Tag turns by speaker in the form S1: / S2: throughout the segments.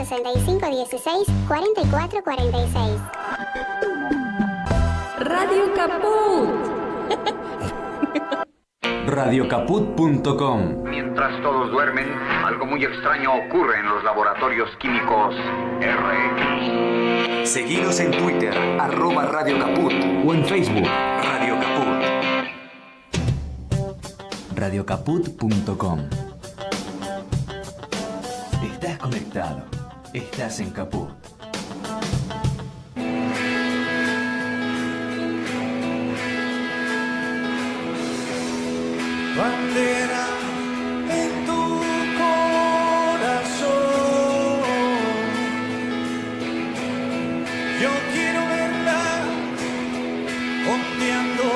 S1: 6516 4446.
S2: Radio Caput.
S3: Radiocaput.com.
S4: Mientras todos duermen, algo muy extraño ocurre en los laboratorios químicos RX.
S3: Seguinos en Twitter, @Radio Caput, o en Facebook, Radio Caput. Radiocaput.com. Estás conectado. Estás en Caput.
S5: Bandera en tu corazón, yo quiero verla ondeando,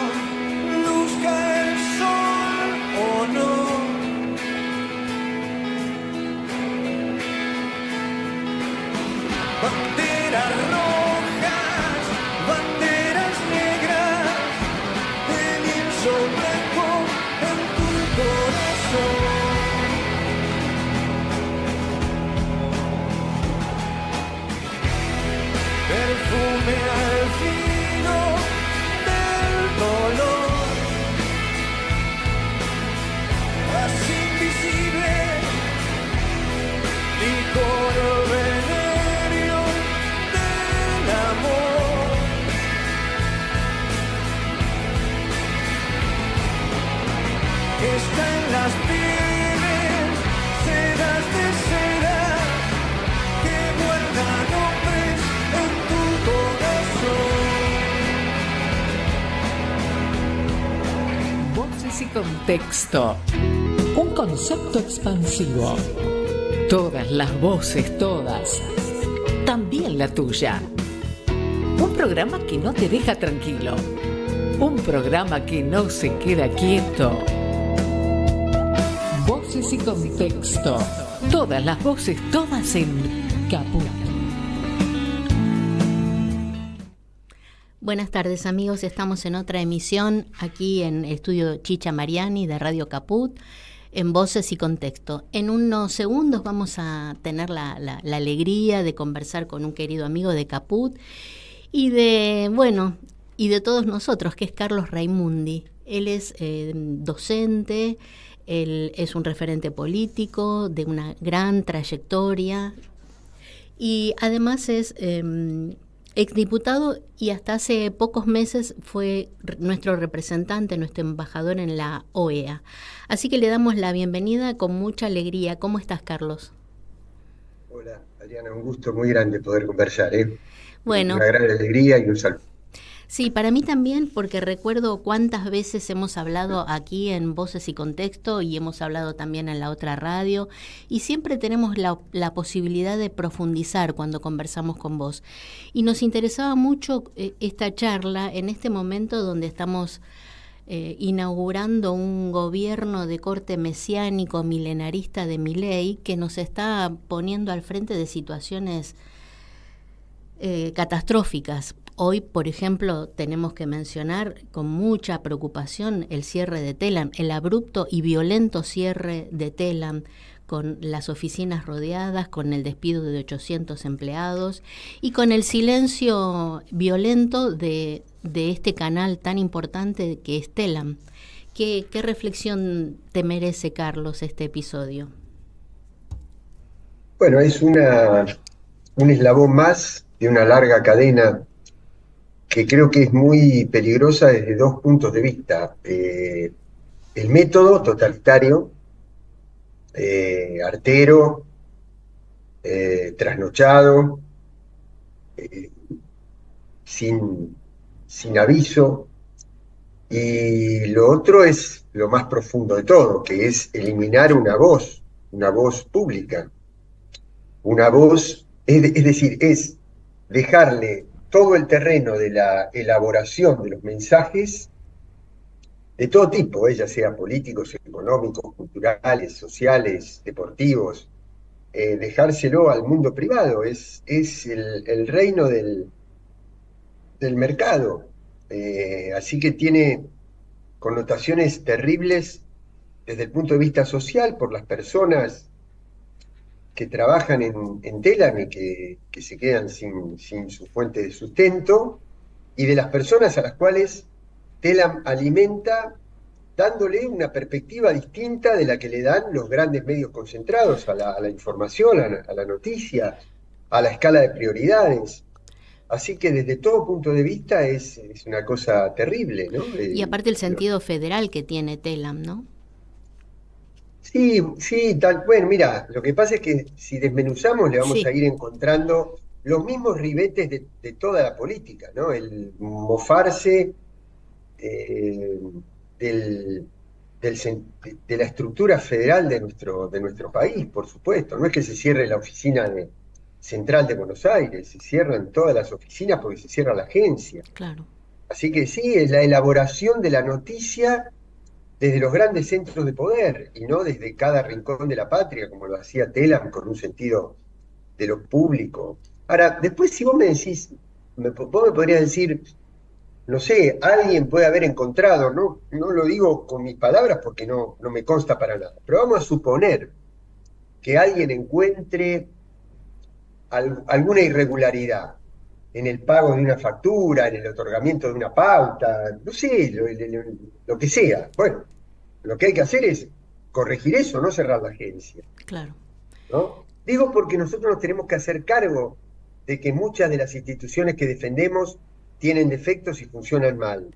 S5: luzca el sol o no. Banderas rojas, banderas negras, el lienzo blanco en tu corazón. Perfume al filo del dolor, así invisible, licor veneno del amor. Está en las pieles, sedas de seda, que guardan hombres en tu corazón.
S2: Voces y contexto. Un concepto expansivo. Todas las voces, todas. También la tuya. Un programa que no te deja tranquilo. Un programa que no se queda quieto. Voces y contexto. Todas las voces, todas en Caput.
S6: Buenas tardes, amigos, estamos en otra emisión aquí en Estudio Chicha Mariani de Radio Caput, en Voces y Contexto. En unos segundos vamos a tener la alegría de conversar con un querido amigo de Caput y de todos nosotros, que es Carlos Raimundi. Él es docente, él es un referente político de una gran trayectoria y además es exdiputado y hasta hace pocos meses fue nuestro representante, nuestro embajador en la OEA. Así que le damos la bienvenida con mucha alegría. ¿Cómo estás, Carlos?
S7: Hola, Adriana, un gusto muy grande poder conversar,
S6: Bueno.
S7: Una gran alegría y un saludo.
S6: Sí, para mí también, porque recuerdo cuántas veces hemos hablado aquí en Voces y Contexto y hemos hablado también en la otra radio y siempre tenemos la posibilidad de profundizar cuando conversamos con vos. Y nos interesaba mucho esta charla en este momento donde estamos inaugurando un gobierno de corte mesiánico, milenarista de Milei, que nos está poniendo al frente de situaciones catastróficas. Hoy, por ejemplo, tenemos que mencionar con mucha preocupación el cierre de Telam, el abrupto y violento cierre de Telam, con las oficinas rodeadas, con el despido de 800 empleados y con el silencio violento de este canal tan importante que es Telam. ¿Qué reflexión te merece, Carlos, este episodio?
S7: Bueno, es un eslabón más de una larga cadena que creo que es muy peligrosa desde dos puntos de vista. El método totalitario, artero, trasnochado, sin aviso, y lo otro es lo más profundo de todo, que es eliminar una voz pública, una voz, es decir, es dejarle todo el terreno de la elaboración de los mensajes de todo tipo, ya sea políticos, económicos, culturales, sociales, deportivos, dejárselo al mundo privado, es el reino del mercado, así que tiene connotaciones terribles desde el punto de vista social por las personas que trabajan en Telam y que se quedan sin su fuente de sustento, y de las personas a las cuales Telam alimenta, dándole una perspectiva distinta de la que le dan los grandes medios concentrados a la información, a la noticia, a la escala de prioridades. Así que desde todo punto de vista es una cosa terrible, ¿no?
S6: Y aparte el sentido federal que tiene Telam, ¿no?
S7: Sí, sí, bueno, mira, lo que pasa es que si desmenuzamos le vamos
S6: Sí.
S7: a ir encontrando los mismos ribetes de toda la política, ¿no? El mofarse eh, del, de la estructura federal de nuestro país, por supuesto. No es que se cierre la oficina central de Buenos Aires, se cierran todas las oficinas porque se cierra la agencia.
S6: Claro.
S7: Así que sí, es la elaboración de la noticia desde los grandes centros de poder y no desde cada rincón de la patria, como lo hacía Telam con un sentido de lo público. Ahora, después si vos me decís, vos me podrías decir, no sé, alguien puede haber encontrado, no lo digo con mis palabras porque no me consta para nada, pero vamos a suponer que alguien encuentre alguna irregularidad en el pago de una factura, en el otorgamiento de una pauta, no sé, lo que sea. Bueno, lo que hay que hacer es corregir eso, no cerrar la agencia,
S6: Claro.
S7: ¿no? Digo porque nosotros nos tenemos que hacer cargo de que muchas de las instituciones que defendemos tienen defectos y funcionan mal.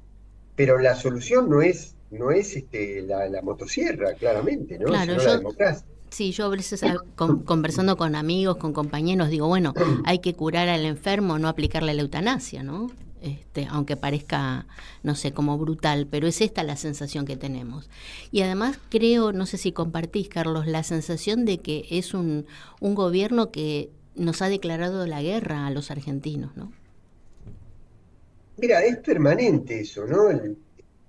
S7: Pero la solución no es la motosierra, claramente, ¿no?
S6: Claro,
S7: Sino la democracia.
S6: sí, yo a veces conversando con amigos, con compañeros, digo, bueno, hay que curar al enfermo, no aplicarle la eutanasia, ¿no? Aunque parezca, no sé, como brutal, pero es esta la sensación que tenemos. Y además creo, no sé si compartís, Carlos, la sensación de que es un gobierno que nos ha declarado la guerra a los argentinos, ¿no?
S7: Mira, es permanente eso, ¿no?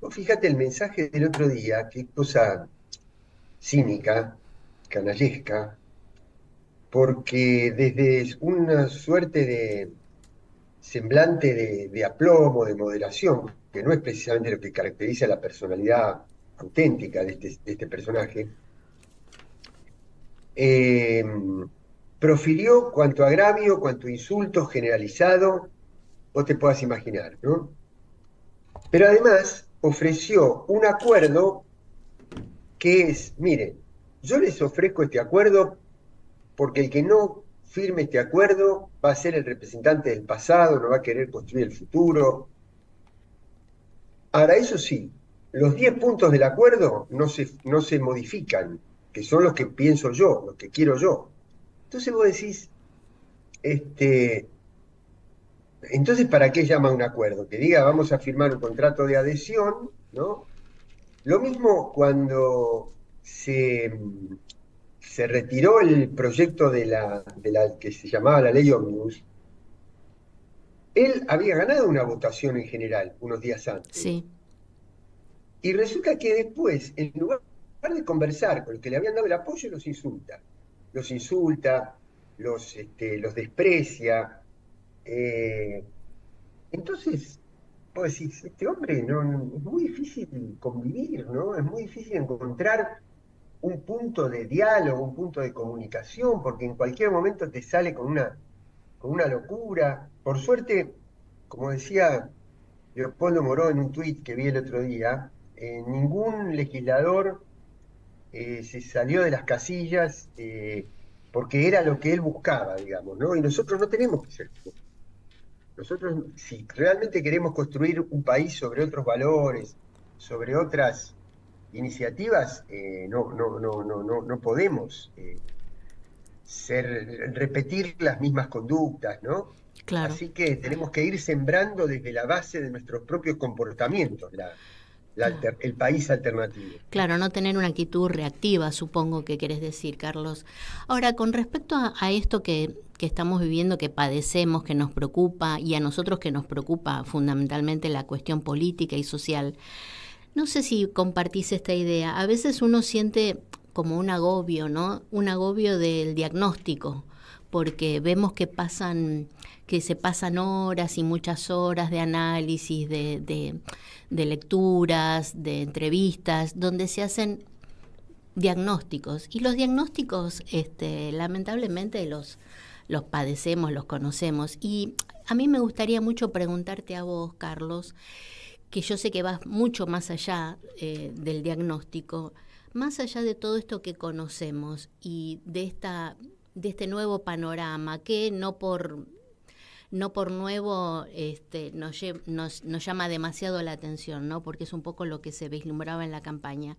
S7: Vos fíjate el mensaje del otro día, qué cosa cínica, canallesca, porque desde una suerte de semblante de aplomo, de moderación, que no es precisamente lo que caracteriza la personalidad auténtica de este personaje, profirió cuanto agravio, cuanto insulto generalizado vos te puedas imaginar, ¿no? Pero además ofreció un acuerdo que es, mire, yo les ofrezco este acuerdo porque el que no firme este acuerdo va a ser el representante del pasado, no va a querer construir el futuro. Ahora, eso sí, los 10 puntos del acuerdo no se modifican, que son los que pienso yo, los que quiero yo. Entonces vos decís, entonces, ¿para qué llama un acuerdo? Que diga, vamos a firmar un contrato de adhesión, ¿no? Lo mismo cuando se retiró el proyecto de la que se llamaba la ley Ómnibus. Él había ganado una votación en general unos días antes.
S6: Sí.
S7: Y resulta que después, en lugar de conversar con los que le habían dado el apoyo, los insulta. Los desprecia. Entonces, vos decís, este hombre es muy difícil convivir, ¿no? Es muy difícil encontrar un punto de diálogo, un punto de comunicación, porque en cualquier momento te sale con una locura. Por suerte, como decía Leopoldo Moró en un tuit que vi el otro día, ningún legislador se salió de las casillas porque era lo que él buscaba, digamos, ¿no? Y nosotros no tenemos que ser. Nosotros, si realmente queremos construir un país sobre otros valores, sobre otras iniciativas, no podemos repetir las mismas conductas, ¿no?
S6: Claro.
S7: Así que tenemos que ir sembrando desde la base de nuestros propios comportamientos el país alternativo.
S6: Claro, no tener una actitud reactiva, supongo que querés decir, Carlos. Ahora, con respecto a esto que estamos viviendo, que padecemos, que nos preocupa, y a nosotros que nos preocupa fundamentalmente la cuestión política y social, no sé si compartís esta idea. A veces uno siente como un agobio, ¿no? Un agobio del diagnóstico, porque vemos que se pasan horas y muchas horas de análisis, de lecturas, de entrevistas, donde se hacen diagnósticos. Y los diagnósticos, lamentablemente, los padecemos, los conocemos. Y a mí me gustaría mucho preguntarte a vos, Carlos, que yo sé que vas mucho más allá del diagnóstico, más allá de todo esto que conocemos y de este nuevo panorama que no por nuevo nos llama demasiado la atención, ¿no? Porque es un poco lo que se vislumbraba en la campaña.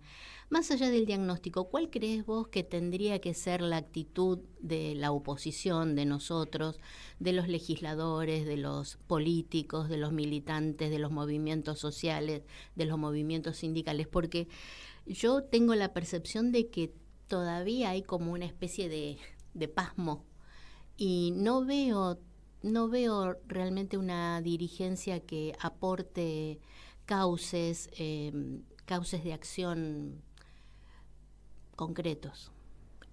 S6: Más allá del diagnóstico, ¿cuál crees vos que tendría que ser la actitud de la oposición, de nosotros, de los legisladores, de los políticos, de los militantes, de los movimientos sociales, de los movimientos sindicales? Porque yo tengo la percepción de que todavía hay como una especie de pasmo y no veo realmente una dirigencia que aporte cauces de acción concretos.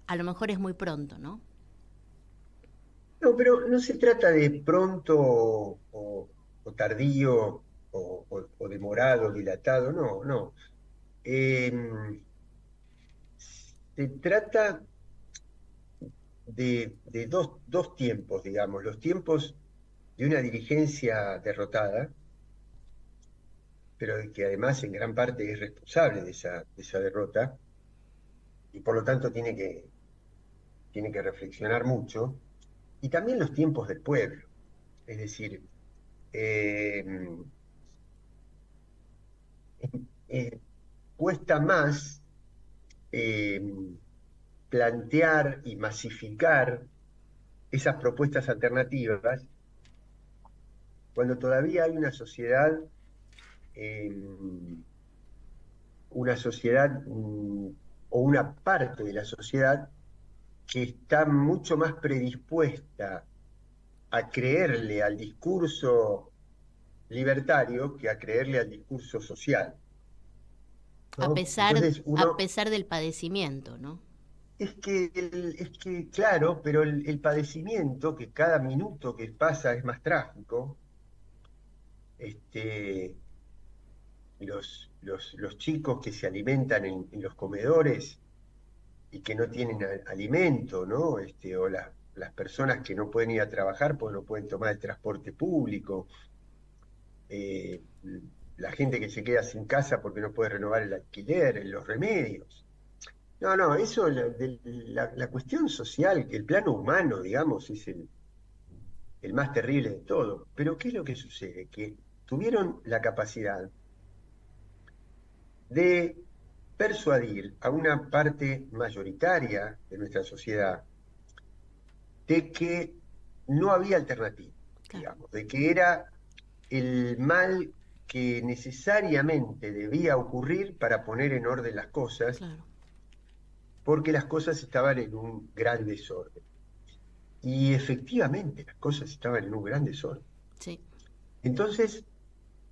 S6: A lo mejor es muy pronto, ¿no?
S7: No, pero no se trata de pronto o tardío o demorado, dilatado, no. Se trata de dos tiempos, digamos, los tiempos de una dirigencia derrotada, pero que además en gran parte es responsable de esa derrota, y por lo tanto tiene que reflexionar mucho, y también los tiempos del pueblo. Es decir, cuesta más plantear y masificar esas propuestas alternativas cuando todavía hay una sociedad o una parte de la sociedad que está mucho más predispuesta a creerle al discurso libertario que a creerle al discurso social, ¿no?
S6: A pesar del padecimiento, ¿no?
S7: Es que claro, pero el padecimiento, que cada minuto que pasa es más trágico, los chicos que se alimentan en los comedores y que no tienen alimento, ¿no? O las personas que no pueden ir a trabajar porque no pueden tomar el transporte público, la gente que se queda sin casa porque no puede renovar el alquiler, los remedios. No, eso, la cuestión social, que el plano humano, digamos, es el más terrible de todo. Pero ¿qué es lo que sucede? Que tuvieron la capacidad de persuadir a una parte mayoritaria de nuestra sociedad de que no había alternativa, digamos, de que era el mal que necesariamente debía ocurrir para poner en orden las cosas,
S6: Claro.
S7: porque las cosas estaban en un gran desorden. Y efectivamente las cosas estaban en un gran desorden.
S6: Sí.
S7: Entonces,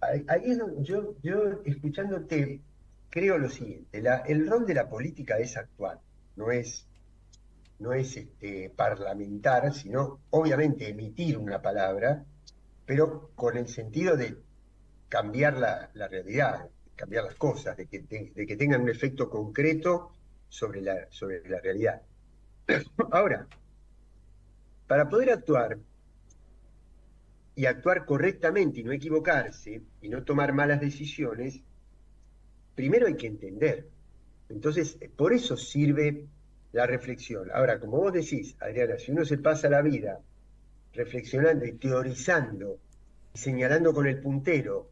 S7: ahí es donde yo escuchándote, creo lo siguiente: el rol de la política es actuar, no es parlamentar, sino obviamente emitir una palabra, pero con el sentido de cambiar la realidad, cambiar las cosas, de que tengan un efecto concreto sobre la realidad. Ahora, para poder actuar, y actuar correctamente y no equivocarse, y no tomar malas decisiones, primero hay que entender. Entonces, por eso sirve la reflexión. Ahora, como vos decís, Adriana, si uno se pasa la vida reflexionando y teorizando, y señalando con el puntero,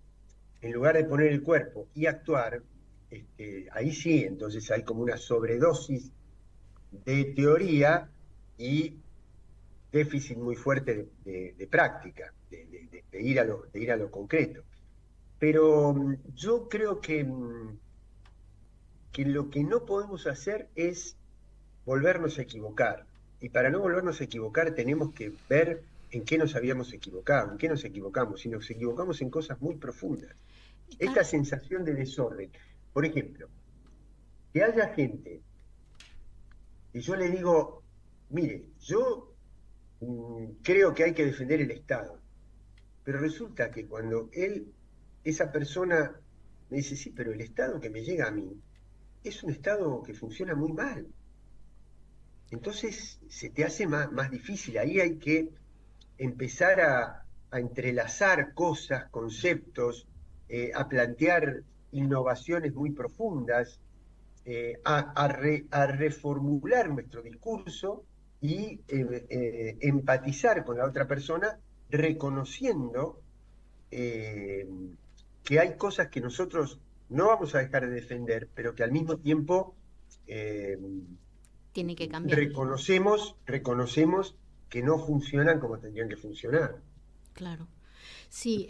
S7: en lugar de poner el cuerpo y actuar, ahí sí, entonces hay como una sobredosis de teoría y déficit muy fuerte de práctica, de ir a lo concreto. Pero yo creo que lo que no podemos hacer es volvernos a equivocar. Y para no volvernos a equivocar tenemos que ver en qué nos habíamos equivocado, en qué nos equivocamos. Y nos equivocamos en cosas muy profundas. Esta sensación de desorden. Por ejemplo, que haya gente, y yo le digo, mire, yo creo que hay que defender el Estado, pero resulta que cuando esa persona me dice, sí, pero el Estado que me llega a mí es un Estado que funciona muy mal. Entonces se te hace más difícil. Ahí hay que empezar a entrelazar cosas, conceptos, a plantear innovaciones muy profundas, a reformular nuestro discurso y empatizar con la otra persona, reconociendo que hay cosas que nosotros no vamos a dejar de defender, pero que al mismo tiempo
S6: Tiene que cambiar.
S7: reconocemos que no funcionan como tendrían que funcionar.
S6: Claro. Sí,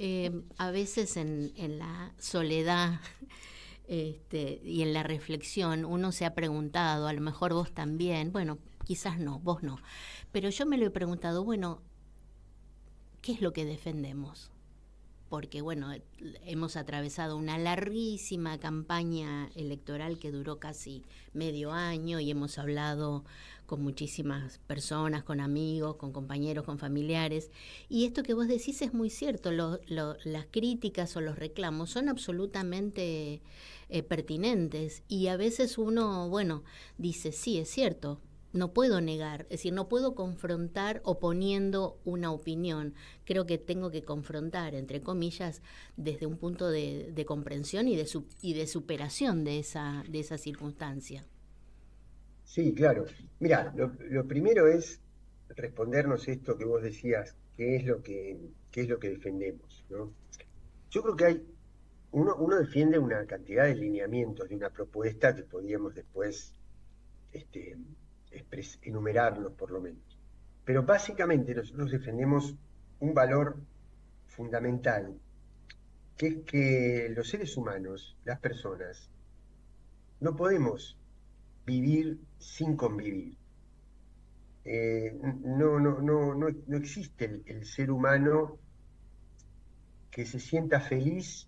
S6: a veces en la soledad y en la reflexión uno se ha preguntado, a lo mejor vos también, bueno, quizás no, vos no, pero yo me lo he preguntado, bueno, ¿qué es lo que defendemos? Porque, bueno, hemos atravesado una larguísima campaña electoral que duró casi medio año y hemos hablado con muchísimas personas, con amigos, con compañeros, con familiares. Y esto que vos decís es muy cierto, las críticas o los reclamos son absolutamente pertinentes y a veces uno, bueno, dice, sí, es cierto. No puedo negar, es decir, no puedo confrontar oponiendo una opinión. Creo que tengo que confrontar, entre comillas, desde un punto de comprensión y de superación de esa circunstancia.
S7: Sí, claro. Mira, lo primero es respondernos esto que vos decías, qué es lo que defendemos, ¿no? Yo creo que uno defiende una cantidad de lineamientos de una propuesta que podríamos después enumerarlos por lo menos. Pero básicamente nosotros defendemos un valor fundamental, que es que los seres humanos, las personas, no podemos vivir sin convivir. No existe el ser humano que se sienta feliz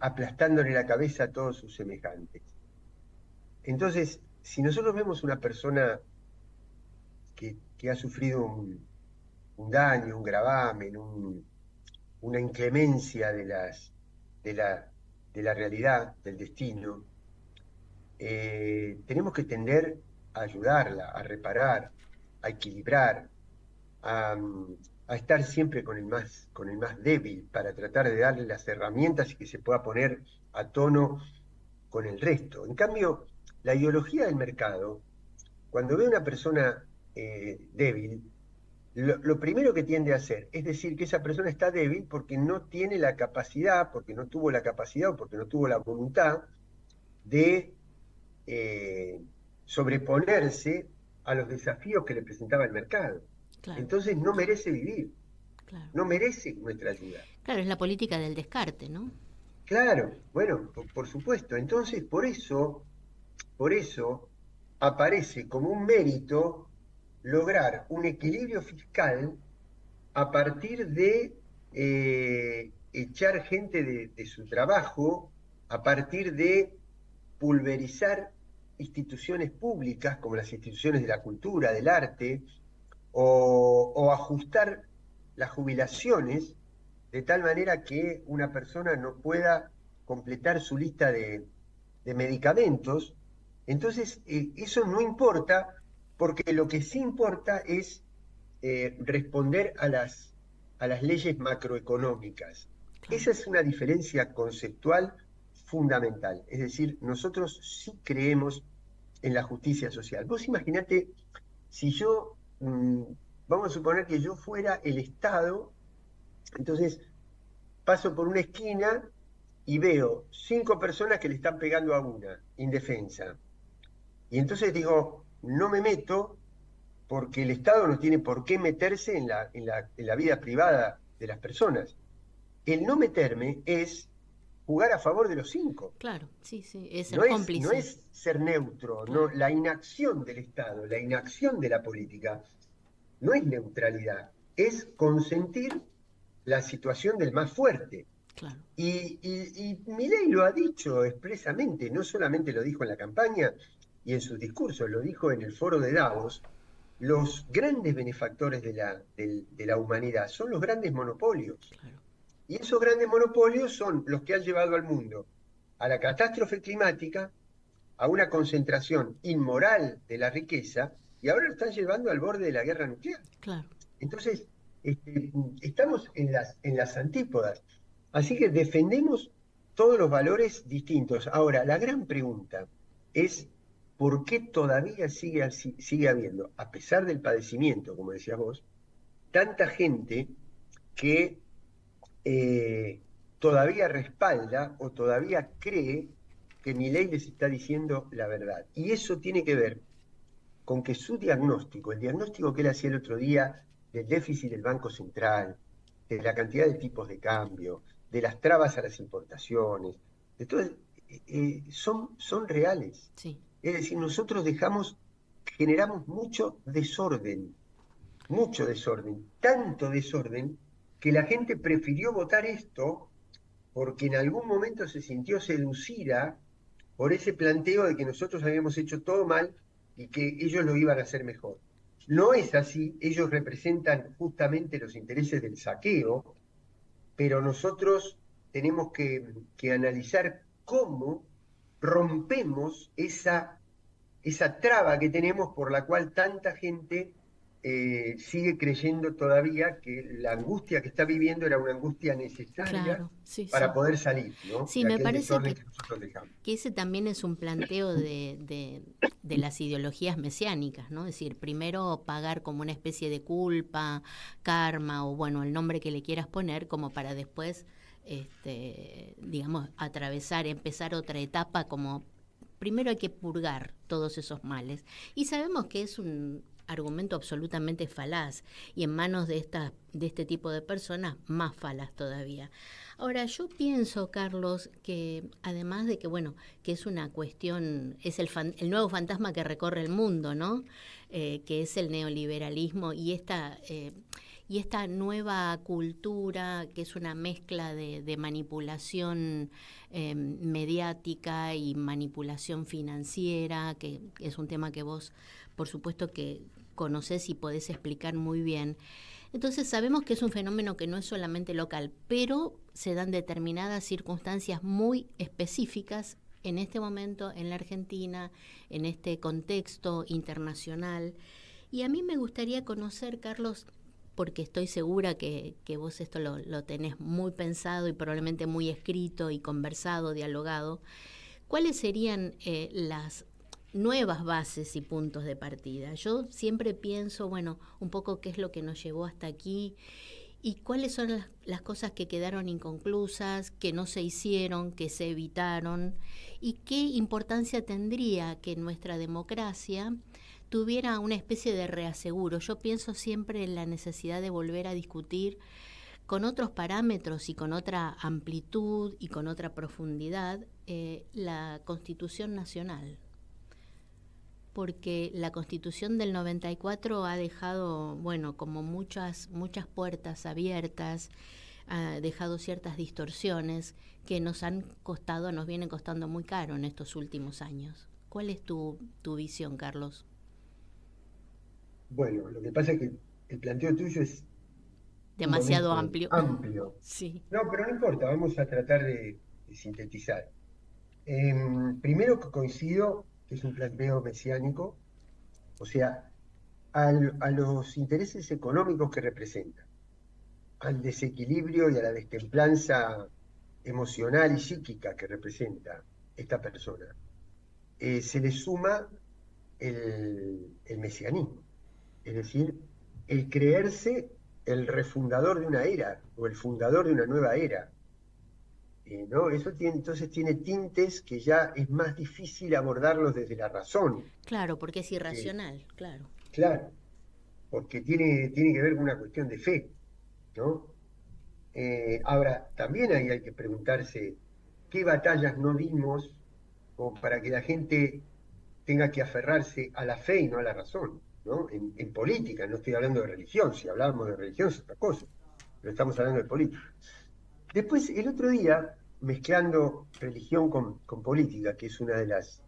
S7: aplastándole la cabeza a todos sus semejantes. Entonces, si nosotros vemos una persona que ha sufrido un daño, un gravamen, una inclemencia de la realidad, del destino, tenemos que tender a ayudarla, a reparar, a equilibrar, a estar siempre con el más débil para tratar de darle las herramientas y que se pueda poner a tono con el resto. En cambio, la ideología del mercado, cuando ve a una persona débil, lo primero que tiende a hacer es decir que esa persona está débil porque no tiene la capacidad, porque no tuvo la capacidad o porque no tuvo la voluntad de sobreponerse a los desafíos que le presentaba el mercado. Claro. Entonces no merece vivir, claro. No merece nuestra ayuda.
S6: Claro, es la política del descarte, ¿no?
S7: Claro, bueno, por supuesto. Entonces, por eso aparece como un mérito lograr un equilibrio fiscal a partir de echar gente de su trabajo, a partir de pulverizar instituciones públicas como las instituciones de la cultura, del arte, o ajustar las jubilaciones de tal manera que una persona no pueda completar su lista de medicamentos. Entonces, eso no importa, porque lo que sí importa es responder a las leyes macroeconómicas. Claro. Esa es una diferencia conceptual fundamental. Es decir, nosotros sí creemos en la justicia social. Vos imaginate, si yo, vamos a suponer que yo fuera el Estado, entonces paso por una esquina y veo 5 personas que le están pegando a una, indefensa. Y entonces digo, no me meto porque el Estado no tiene por qué meterse en la vida privada de las personas. El no meterme es jugar a favor de los 5.
S6: Claro, sí, es ser cómplice.
S7: No es ser neutro, claro. No, la inacción del Estado, la inacción de la política, no es neutralidad, es consentir la situación del más fuerte.
S6: Claro.
S7: Y Milei lo ha dicho expresamente, no solamente lo dijo en la campaña y en sus discursos, lo dijo en el foro de Davos. Los grandes benefactores de la humanidad son los grandes monopolios.
S6: Claro.
S7: Y esos grandes monopolios son los que han llevado al mundo a la catástrofe climática, a una concentración inmoral de la riqueza y ahora lo están llevando al borde de la guerra nuclear.
S6: Claro.
S7: Entonces, estamos en las antípodas. Así que defendemos todos los valores distintos. Ahora, la gran pregunta es, ¿por qué todavía sigue habiendo, a pesar del padecimiento, como decías vos, tanta gente que todavía respalda o todavía cree que Milei les está diciendo la verdad? Y eso tiene que ver con que su diagnóstico, el diagnóstico que él hacía el otro día del déficit del Banco Central, de la cantidad de tipos de cambio, de las trabas a las importaciones, de todo, son reales.
S6: Sí.
S7: Es decir, nosotros generamos mucho desorden, tanto desorden que la gente prefirió votar esto porque en algún momento se sintió seducida por ese planteo de que nosotros habíamos hecho todo mal y que ellos lo iban a hacer mejor. No es así, ellos representan justamente los intereses del saqueo, pero nosotros tenemos que analizar cómo rompemos esa traba que tenemos por la cual tanta gente sigue creyendo todavía que la angustia que está viviendo era una angustia necesaria,
S6: Claro, sí,
S7: para
S6: sí.
S7: poder salir, ¿no?
S6: Sí,
S7: de
S6: me
S7: aquel
S6: parece
S7: desorden que nosotros dejamos.
S6: que ese también es un planteo de las ideologías mesiánicas, ¿no? Es decir, primero pagar como una especie de culpa, karma, o bueno, el nombre que le quieras poner, como para después, digamos, empezar otra etapa, como primero hay que purgar todos esos males. Y sabemos que es un argumento absolutamente falaz, y en manos de este tipo de personas más falaz todavía. Ahora, yo pienso, Carlos, que además de que, bueno, que es una cuestión, es el nuevo fantasma que recorre el mundo, ¿no? Que es el neoliberalismo y esta nueva cultura que es una mezcla de manipulación mediática y manipulación financiera, que es un tema que vos, por supuesto, que conocés y podés explicar muy bien. Entonces sabemos que es un fenómeno que no es solamente local, pero se dan determinadas circunstancias muy específicas en este momento en la Argentina, en este contexto internacional. Y a mí me gustaría conocer, Carlos, porque estoy segura que vos esto lo tenés muy pensado y probablemente muy escrito y conversado, dialogado, ¿cuáles serían las nuevas bases y puntos de partida? Yo siempre pienso, bueno, un poco qué es lo que nos llevó hasta aquí y cuáles son las cosas que quedaron inconclusas, que no se hicieron, que se evitaron, y qué importancia tendría que nuestra democracia tuviera una especie de reaseguro. Yo pienso siempre en la necesidad de volver a discutir con otros parámetros y con otra amplitud y con otra profundidad la Constitución Nacional. Porque la Constitución del 94 ha dejado, bueno, como muchas puertas abiertas, ha dejado ciertas distorsiones que nos vienen costando muy caro en estos últimos años. ¿Cuál es tu visión, Carlos?
S7: Bueno, lo que pasa es que el planteo tuyo es
S6: demasiado amplio.
S7: Amplio.
S6: Sí.
S7: No, pero no importa, vamos a tratar de sintetizar. Primero que coincido que es un planteo mesiánico, o sea, a los intereses económicos que representa, al desequilibrio y a la destemplanza emocional y psíquica que representa esta persona, se le suma el mesianismo, es decir, el creerse el refundador de una era o el fundador de una nueva era. ¿No? Eso entonces tiene tintes que ya es más difícil abordarlos desde la razón.
S6: Claro, porque es irracional, claro.
S7: Claro, porque tiene que ver con una cuestión de fe, ¿no? Ahora, también ahí hay que preguntarse qué batallas no dimos como para que la gente tenga que aferrarse a la fe y no a la razón, ¿no? En política, no estoy hablando de religión, si hablamos de religión es otra cosa, pero estamos hablando de política. Después, el otro día, mezclando religión con política, que es una de las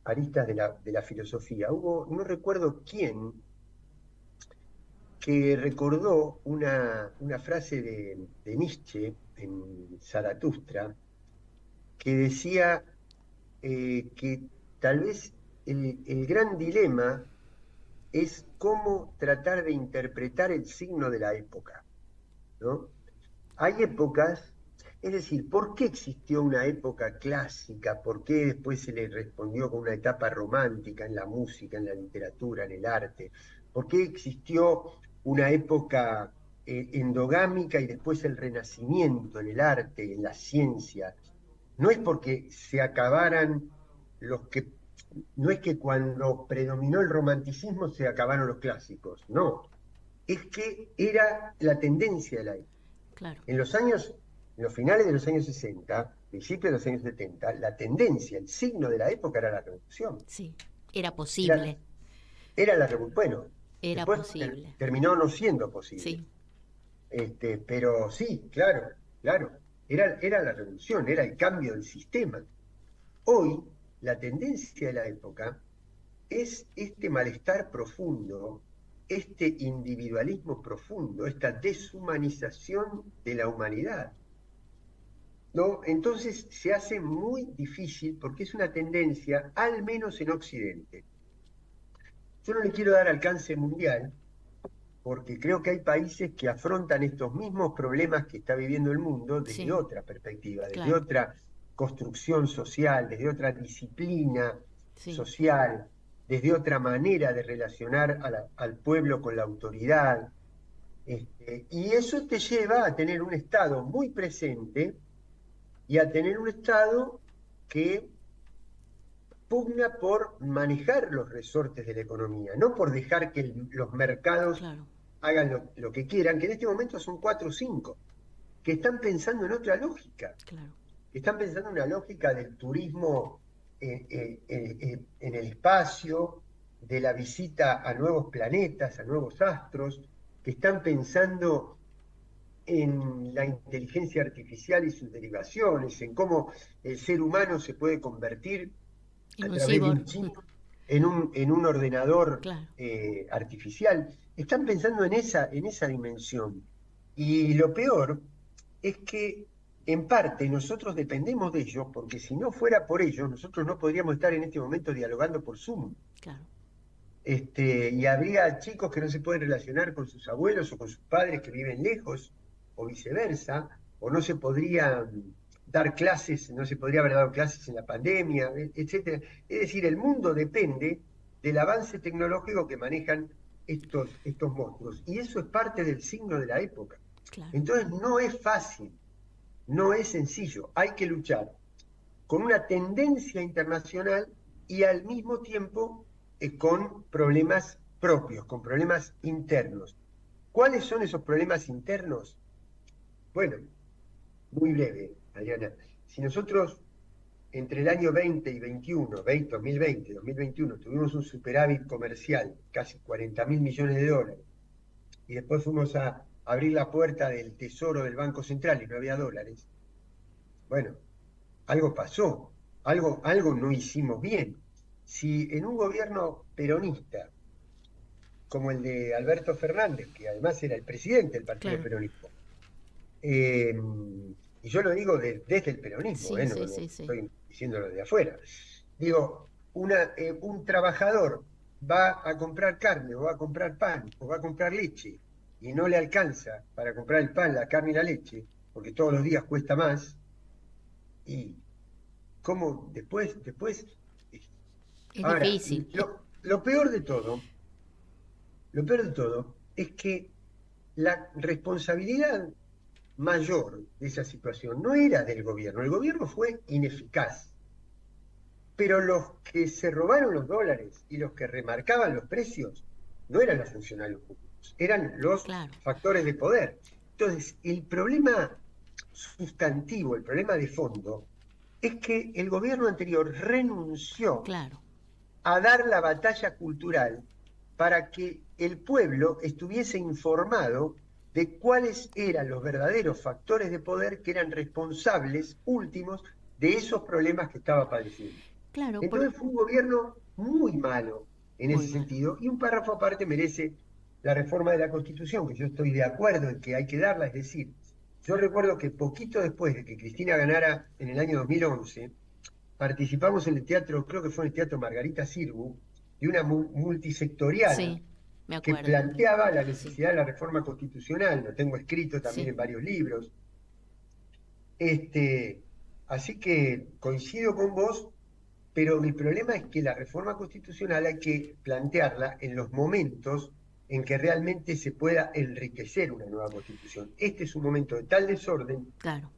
S7: aristas de la filosofía, no recuerdo quién, que recordó una frase de Nietzsche en Zaratustra, que decía que tal vez el gran dilema es cómo tratar de interpretar el signo de la época, ¿no? Hay épocas, es decir, ¿por qué existió una época clásica? ¿Por qué después se le respondió con una etapa romántica en la música, en la literatura, en el arte? ¿Por qué existió una época endogámica y después el renacimiento en el arte, en la ciencia? No es porque se acabaran los que... No es que cuando predominó el romanticismo se acabaron los clásicos, no. Es que era la tendencia de la época.
S6: Claro.
S7: En los finales de los años 60, principios de los años 70, la tendencia, el signo de la época era la revolución.
S6: Sí, era posible.
S7: Era la revolución. Bueno,
S6: era
S7: después
S6: posible.
S7: Terminó no siendo posible.
S6: Sí.
S7: Pero sí, claro, era la revolución, era el cambio del sistema. Hoy, la tendencia de la época es este malestar profundo, este individualismo profundo, esta deshumanización de la humanidad, ¿no? Entonces se hace muy difícil porque es una tendencia, al menos en Occidente. Yo no le quiero dar alcance mundial, porque creo que hay países que afrontan estos mismos problemas que está viviendo el mundo desde otra perspectiva, desde otra construcción social, desde otra disciplina social, desde otra manera de relacionar al pueblo con la autoridad. Y eso te lleva a tener un Estado muy presente y a tener un Estado que pugna por manejar los resortes de la economía, no por dejar que los mercados hagan lo que quieran, que en este momento son 4 o 5, que están pensando en otra lógica, que están pensando en una lógica del turismo en el espacio, de la visita a nuevos planetas, a nuevos astros, que están pensando en la inteligencia artificial y sus derivaciones, en cómo el ser humano se puede convertir a través de un chip en un ordenador artificial. Están pensando en esa dimensión. Y lo peor es que en parte nosotros dependemos de ellos, porque si no fuera por ellos, nosotros no podríamos estar en este momento dialogando por Zoom. Y habría chicos que no se pueden relacionar con sus abuelos o con sus padres que viven lejos, o viceversa, o no se podrían dar clases, no se podría haber dado clases en la pandemia, etcétera. Es decir, el mundo depende del avance tecnológico que manejan estos monstruos, y eso es parte del signo de la época. Entonces no es fácil, no es sencillo, hay que luchar con una tendencia internacional y al mismo tiempo con problemas propios, con problemas internos. ¿Cuáles son esos problemas internos? Bueno, muy breve, Adriana. Si nosotros entre el año 20 y 21, 2020, 2021, tuvimos un superávit comercial, casi 40.000 millones de dólares, y después fuimos a abrir la puerta del tesoro del Banco Central y no había dólares, bueno, algo pasó, algo no hicimos bien. Si en un gobierno peronista, como el de Alberto Fernández, que además era el presidente del partido peronismo, y yo lo digo desde el peronismo, no estoy diciéndolo de afuera, digo, un trabajador va a comprar carne, o va a comprar pan, o va a comprar leche, y no le alcanza para comprar el pan, la carne y la leche, porque todos los días cuesta más, y cómo después
S6: es
S7: ahora,
S6: difícil.
S7: Lo peor de todo es que la responsabilidad mayor de esa situación no era del gobierno. El gobierno fue ineficaz, pero los que se robaron los dólares y los que remarcaban los precios no eran los funcionarios públicos, eran los factores de poder. Entonces, el problema sustantivo, el problema de fondo, es que el gobierno anterior renunció a dar la batalla cultural para que el pueblo estuviese informado de cuáles eran los verdaderos factores de poder que eran responsables últimos de esos problemas que estaba padeciendo. Entonces fue un gobierno muy malo en ese sentido, y un párrafo aparte merece la reforma de la Constitución, que yo estoy de acuerdo en que hay que darla. Es decir, yo recuerdo que poquito después de que Cristina ganara en el año 2011, participamos en el teatro, creo que fue en el Teatro Margarita Sirgu, de una multisectorial
S6: Sí, me
S7: que
S6: acuerdo.
S7: planteaba la
S6: Sí,
S7: necesidad de la reforma constitucional, lo tengo escrito también
S6: sí,
S7: en varios libros. Así que coincido con vos, pero mi problema es que la reforma constitucional hay que plantearla en los momentos en que realmente se pueda enriquecer una nueva constitución. Este es un momento de tal desorden
S6: claro,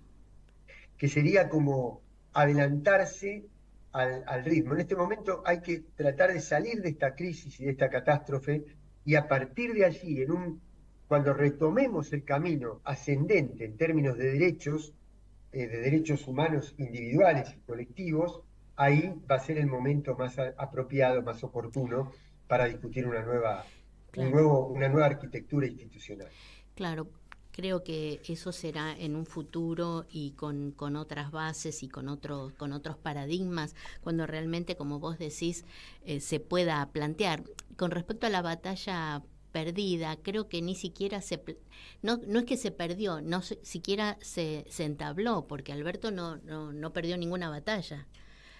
S7: que sería como adelantarse al ritmo. En este momento hay que tratar de salir de esta crisis y de esta catástrofe y a partir de allí, cuando retomemos el camino ascendente en términos de derechos humanos individuales y colectivos, ahí va a ser el momento más apropiado, más oportuno para discutir
S6: claro.
S7: una nueva arquitectura institucional.
S6: Claro, creo que eso será en un futuro y con otras bases y con otros paradigmas, cuando realmente, como vos decís, se pueda plantear. Con respecto a la batalla perdida, creo que ni siquiera no es que se perdió, no siquiera se entabló, porque Alberto no perdió ninguna batalla.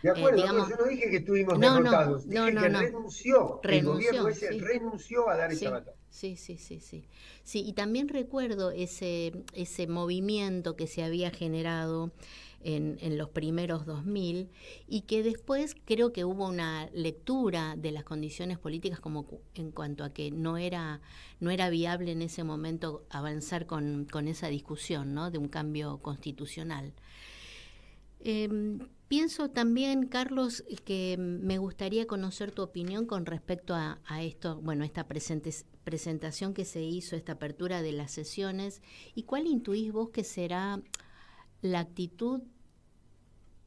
S7: De acuerdo,
S6: Digamos,
S7: yo no dije que estuvimos
S6: no,
S7: derrotados, dije que
S6: no.
S7: renunció, el gobierno
S6: Renunció,
S7: ese
S6: sí.
S7: renunció a dar esa
S6: Sí,
S7: batalla.
S6: sí. Sí, y también recuerdo ese movimiento que se había generado en los primeros 2000 y que después creo que hubo una lectura de las condiciones políticas como en cuanto a que no era viable en ese momento avanzar con esa discusión, ¿no?, de un cambio constitucional. Pienso también, Carlos, que me gustaría conocer tu opinión con respecto a esto, bueno, esta presentación que se hizo, esta apertura de las sesiones, y cuál intuís vos que será la actitud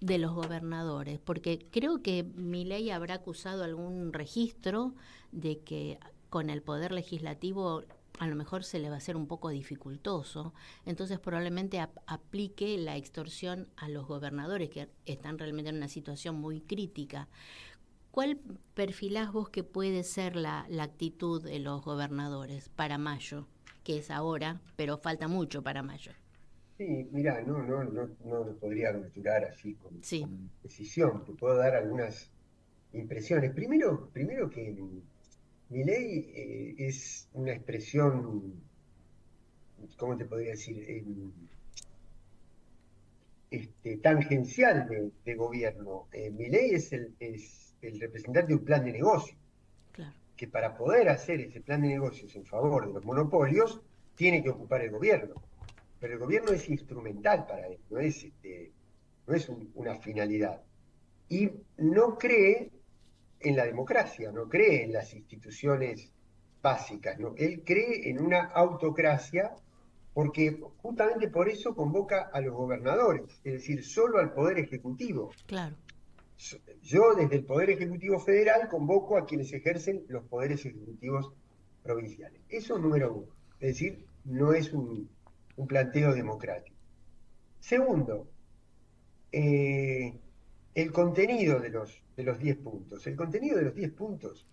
S6: de los gobernadores, porque creo que Milei habrá acusado algún registro de que con el poder legislativo a lo mejor se le va a hacer un poco dificultoso, entonces probablemente aplique la extorsión a los gobernadores que están realmente en una situación muy crítica. ¿Cuál perfilás vos que puede ser la actitud de los gobernadores para mayo, que es ahora, pero falta mucho para mayo?
S7: Sí, mirá, no lo podría aventurar así
S6: Sí,
S7: con precisión, te puedo dar algunas impresiones. Primero que Milei es una expresión, ¿cómo te podría decir? Tangencial de gobierno. Milei es el representante de un plan de negocio,
S6: claro,
S7: que para poder hacer ese plan de negocios en favor de los monopolios, tiene que ocupar el gobierno. Pero el gobierno es instrumental para él, no es una finalidad. Y no cree en la democracia, no cree en las instituciones básicas, ¿no? Él cree en una autocracia porque justamente por eso convoca a los gobernadores, es decir, solo al Poder Ejecutivo.
S6: claro.
S7: Yo desde el Poder Ejecutivo Federal convoco a quienes ejercen los poderes ejecutivos provinciales. Eso es número uno, es decir, no es un planteo democrático. Segundo, el contenido de los 10 puntos. El contenido de los 10 puntos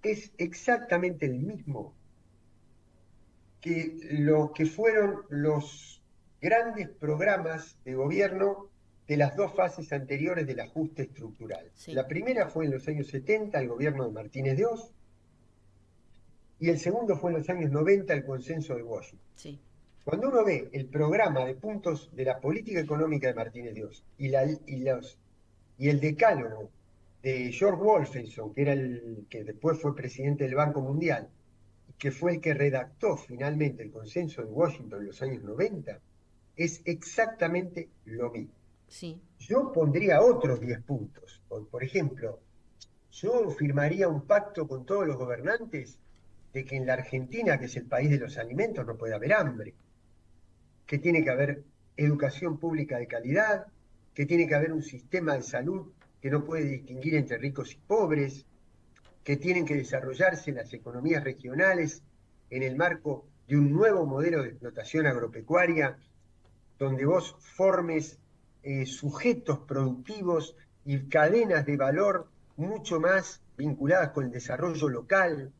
S7: es exactamente el mismo que lo que fueron los grandes programas de gobierno de las dos fases anteriores del ajuste estructural.
S6: Sí.
S7: La primera fue en los años 70, el gobierno de Martínez de Oz, y el segundo fue en los años 90, el consenso de Washington.
S6: Sí.
S7: Cuando uno ve el programa de puntos de la política económica de Martínez de Oz y el decálogo de George Wolfenson, que era el que después fue presidente del Banco Mundial, y que fue el que redactó finalmente el consenso de Washington en los años 90, es exactamente lo mismo.
S6: Sí.
S7: Yo pondría otros 10 puntos. Por ejemplo, yo firmaría un pacto con todos los gobernantes de que en la Argentina, que es el país de los alimentos, no puede haber hambre, que tiene que haber educación pública de calidad, que tiene que haber un sistema de salud que no puede distinguir entre ricos y pobres, que tienen que desarrollarse las economías regionales en el marco de un nuevo modelo de explotación agropecuaria, donde vos formes sujetos productivos y cadenas de valor mucho más vinculadas con el desarrollo local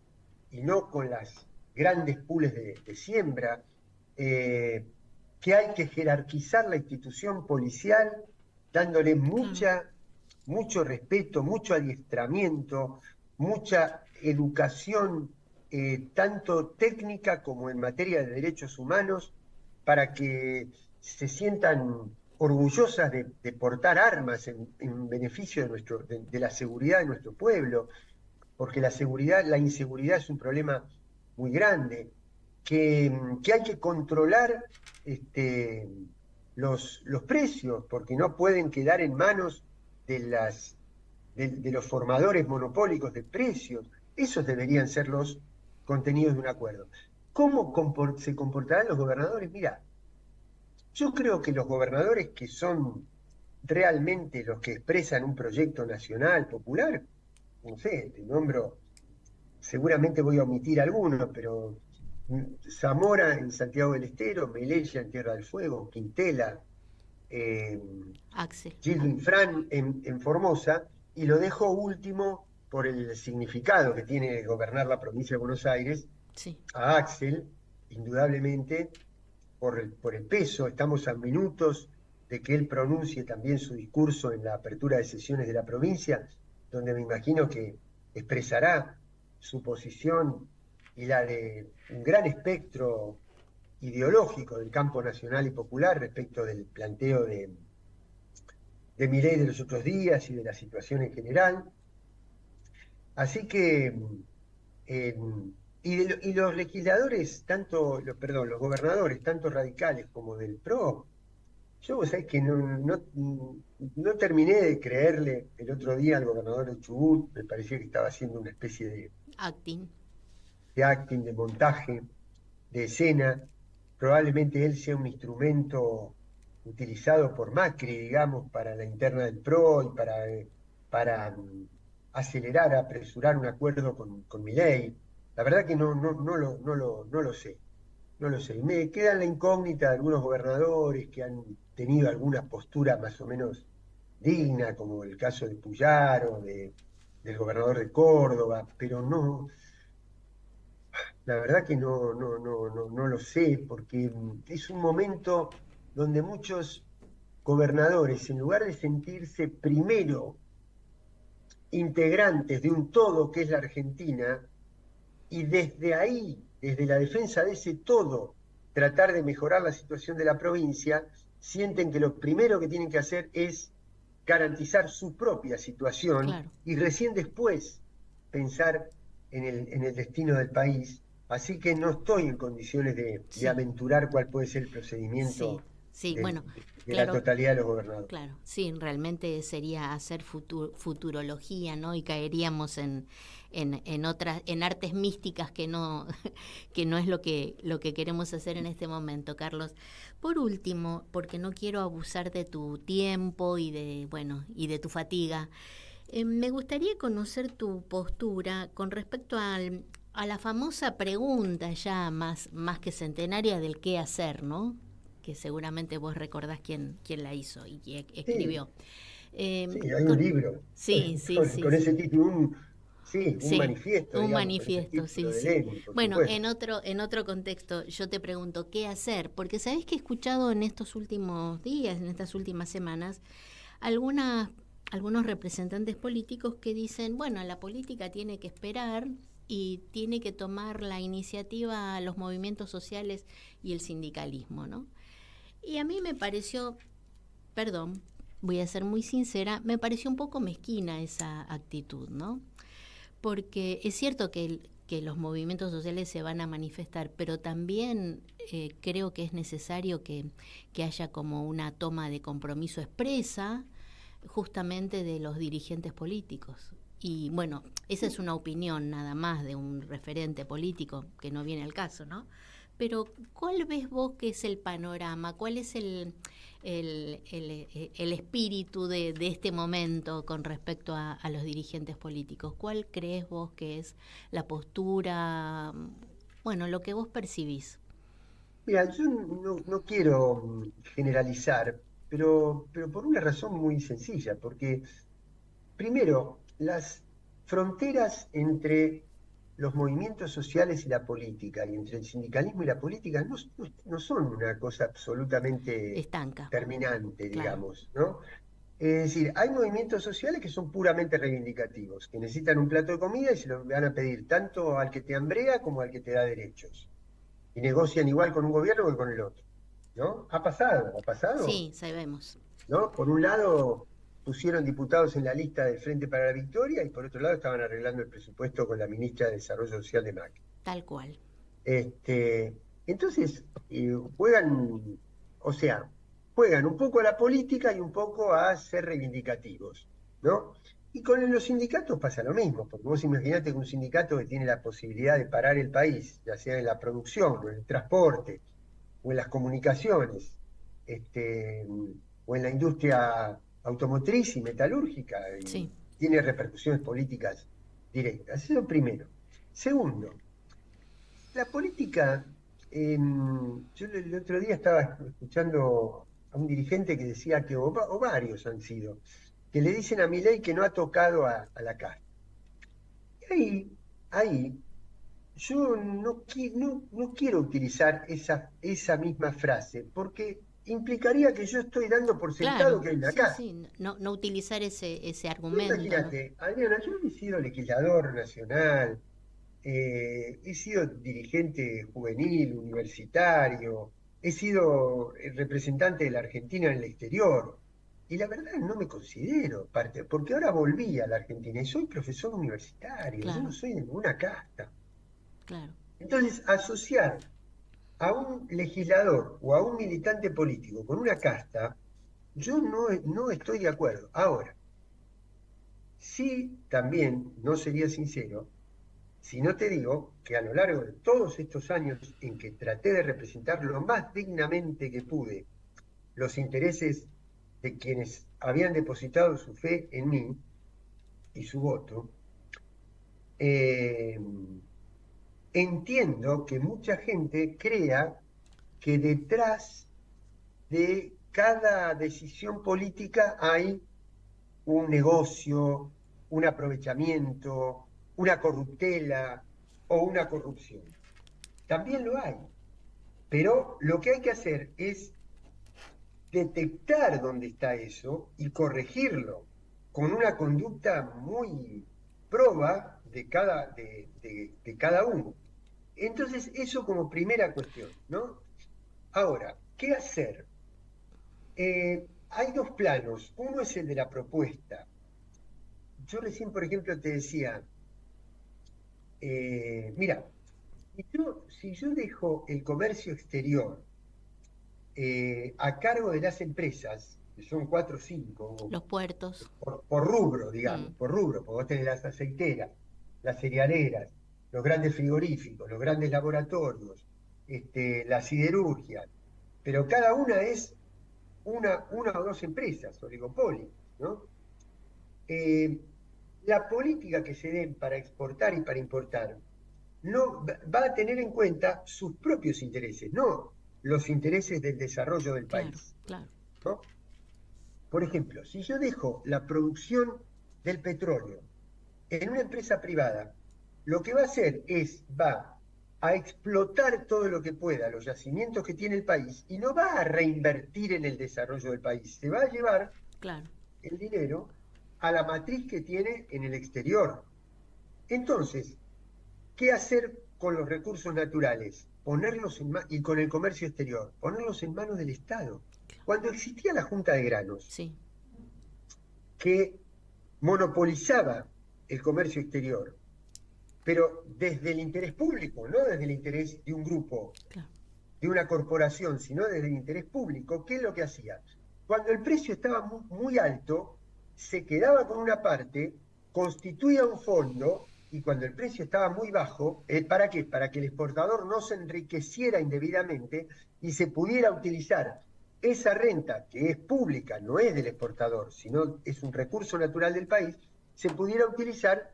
S7: y no con las grandes pools de siembra, que hay que jerarquizar la institución policial dándole mucho respeto, mucho adiestramiento, mucha educación, tanto técnica como en materia de derechos humanos, para que se sientan orgullosas de portar armas en beneficio de la seguridad de nuestro pueblo, porque la inseguridad es un problema muy grande, que hay que controlar los precios, porque no pueden quedar en manos de los formadores monopólicos de precios. Esos deberían ser los contenidos de un acuerdo. ¿Cómo se comportarán los gobernadores? Mira, yo creo que los gobernadores que son realmente los que expresan un proyecto nacional, popular, no sé, te nombro, seguramente voy a omitir algunos, pero Zamora en Santiago del Estero, Melella en Tierra del Fuego, Quintela,
S6: Axel.
S7: Gildo Fran en Formosa, y lo dejo último por el significado que tiene gobernar la provincia de Buenos Aires,
S6: Sí.
S7: a Axel, indudablemente, por el peso. Estamos a minutos de que él pronuncie también su discurso en la apertura de sesiones de la provincia, donde me imagino que expresará su posición y la de un gran espectro ideológico del campo nacional y popular respecto del planteo de Milei de los otros días y de la situación en general. Así que, y los legisladores, los gobernadores, tanto radicales como del PRO, yo vos sabés que no terminé de creerle el otro día al gobernador de Chubut. Me parecía que estaba haciendo una especie de
S6: Acting.
S7: acting, de montaje, de escena. Probablemente él sea un instrumento utilizado por Macri, digamos, para la interna del PRO y para acelerar, apresurar un acuerdo con Milei. La verdad que no lo sé. No lo sé. Me queda la incógnita de algunos gobernadores que han tenido alguna postura más o menos digna, como el caso de Puyaro, del gobernador de Córdoba, pero no, la verdad que no lo sé, porque es un momento donde muchos gobernadores, en lugar de sentirse primero integrantes de un todo que es la Argentina, y desde ahí, desde la defensa de ese todo, tratar de mejorar la situación de la provincia, sienten que lo primero que tienen que hacer es garantizar su propia situación,
S6: Claro.
S7: y recién después pensar en el destino del país. Así que no estoy en condiciones de
S6: Sí.
S7: aventurar cuál puede ser el procedimiento
S6: Sí,
S7: de,
S6: bueno,
S7: de la
S6: claro.
S7: totalidad de los gobernadores.
S6: Claro, sí, realmente sería hacer futurología, ¿no? Y caeríamos en artes místicas que no que no es lo que queremos hacer en este momento, Carlos. Por último, porque no quiero abusar de tu tiempo y de tu fatiga, me gustaría conocer tu postura con respecto a la famosa pregunta ya más que centenaria del qué hacer, ¿no? Que seguramente vos recordás quién la hizo y quién escribió.
S7: Sí, hay un libro
S6: Sí,
S7: con ese título, un
S6: Sí,
S7: manifiesto,
S6: un
S7: digamos,
S6: manifiesto,
S7: con ese título
S6: sí,
S7: de
S6: sí.
S7: Lenin, por
S6: Bueno,
S7: supuesto.
S6: en otro contexto, yo te pregunto, ¿qué hacer? Porque sabés que he escuchado en estos últimos días, en estas últimas semanas, algunos representantes políticos que dicen, bueno, la política tiene que esperar y tiene que tomar la iniciativa a los movimientos sociales y el sindicalismo, ¿no? Y a mí me pareció, perdón, voy a ser muy sincera, me pareció un poco mezquina esa actitud, ¿no? Porque es cierto que los movimientos sociales se van a manifestar, pero también creo que es necesario que haya como una toma de compromiso expresa justamente de los dirigentes políticos. Y bueno, esa es una opinión nada más de un referente político que no viene al caso, ¿no? Pero ¿cuál ves vos que es el panorama? ¿Cuál es el espíritu de este momento con respecto a los dirigentes políticos? ¿Cuál crees vos que es la postura, bueno, lo que vos percibís?
S7: Mira, yo no quiero generalizar, pero por una razón muy sencilla, porque primero, las fronteras entre los movimientos sociales y la política, y entre el sindicalismo y la política, no son una cosa absolutamente
S6: Estanca.
S7: terminante,
S6: Claro.
S7: digamos, ¿no? Es decir, hay movimientos sociales que son puramente reivindicativos, que necesitan un plato de comida y se lo van a pedir tanto al que te hambrea como al que te da derechos. Y negocian igual con un gobierno que con el otro, ¿no? Ha pasado,
S6: Sí, sabemos.
S7: ¿no? Por un lado pusieron diputados en la lista del Frente para la Victoria y por otro lado estaban arreglando el presupuesto con la ministra de Desarrollo Social de Macri.
S6: Tal cual.
S7: Entonces, juegan, o sea, juegan un poco a la política y un poco a ser reivindicativos, ¿no? Y con los sindicatos pasa lo mismo, porque vos imaginate que un sindicato que tiene la posibilidad de parar el país, ya sea en la producción, o en el transporte, o en las comunicaciones, o en la industria automotriz y metalúrgica, y
S6: Sí.
S7: tiene repercusiones políticas directas. Eso es lo primero. Segundo, la política, yo el otro día estaba escuchando a un dirigente que decía que, o varios han sido, que le dicen a Milei que no ha tocado a la casta. Y ahí yo no quiero utilizar esa misma frase, porque implicaría que yo estoy dando por sentado
S6: Claro,
S7: que hay una
S6: sí,
S7: casta.
S6: sí, no utilizar ese argumento. ¿no?
S7: Imagínate, Adriana, yo he sido legislador nacional, he sido dirigente juvenil, universitario, he sido representante de la Argentina en el exterior, y la verdad no me considero parte, porque ahora volví a la Argentina y soy profesor universitario, yo
S6: Claro.
S7: no soy de ninguna casta.
S6: Claro.
S7: Entonces, asociar a un legislador o a un militante político con una casta, yo no estoy de acuerdo. Ahora, sí también no sería sincero si no te digo que a lo largo de todos estos años en que traté de representar lo más dignamente que pude los intereses de quienes habían depositado su fe en mí y su voto, entiendo que mucha gente crea que detrás de cada decisión política hay un negocio, un aprovechamiento, una corruptela o una corrupción. También lo hay, pero lo que hay que hacer es detectar dónde está eso y corregirlo con una conducta muy proba de cada uno. Entonces, eso como primera cuestión, ¿no? Ahora, ¿qué hacer? Hay dos planos. Uno es el de la propuesta. Yo recién, por ejemplo, te decía, mira, si yo dejo el comercio exterior a cargo de las empresas, que son 4 o 5,
S6: Los puertos.
S7: por rubro, digamos, por rubro, porque vos tenés las aceiteras, las cerealeras, los grandes frigoríficos, los grandes laboratorios, la siderurgia, pero cada una es una o dos empresas, oligopoli, ¿no? La política que se den para exportar y para importar no va a tener en cuenta sus propios intereses, no los intereses del desarrollo del
S6: Claro,
S7: país,
S6: claro.
S7: ¿no? Por ejemplo, si yo dejo la producción del petróleo en una empresa privada, lo que va a hacer va a explotar todo lo que pueda, los yacimientos que tiene el país, y no va a reinvertir en el desarrollo del país, se va a llevar
S6: Claro.
S7: el dinero a la matriz que tiene en el exterior. Entonces, ¿qué hacer con los recursos naturales? Y con el comercio exterior, ponerlos en manos del Estado. Cuando existía la Junta de Granos,
S6: Sí.
S7: que monopolizaba el comercio exterior, pero desde el interés público, no desde el interés de un grupo,
S6: Claro.
S7: de una corporación, sino desde el interés público, ¿qué es lo que hacía? Cuando el precio estaba muy alto, se quedaba con una parte, constituía un fondo, y cuando el precio estaba muy bajo, ¿para qué? Para que el exportador no se enriqueciera indebidamente y se pudiera utilizar esa renta, que es pública, no es del exportador, sino es un recurso natural del país, se pudiera utilizar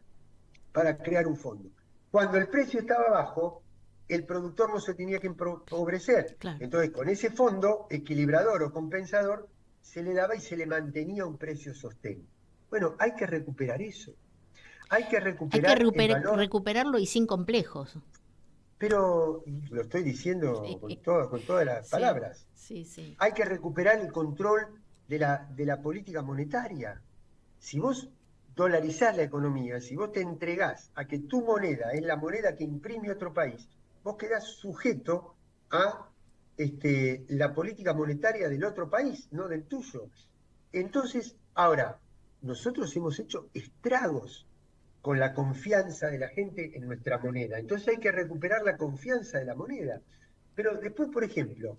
S7: para crear un fondo. Cuando el precio estaba bajo, el productor no se tenía que empobrecer.
S6: Claro.
S7: Entonces, con ese fondo equilibrador o compensador, se le daba y se le mantenía un precio sostén. Bueno, hay que recuperar eso. Hay que recuperar el valor,
S6: recuperarlo y sin complejos.
S7: pero lo estoy diciendo con todas las palabras.
S6: Sí, sí.
S7: Hay que recuperar el control de la política monetaria. Si vos dolarizás la economía, si vos te entregás a que tu moneda es la moneda que imprime otro país, vos quedás sujeto a la política monetaria del otro país, no del tuyo. Entonces, ahora, nosotros hemos hecho estragos con la confianza de la gente en nuestra moneda. Entonces hay que recuperar la confianza de la moneda. Pero después, por ejemplo,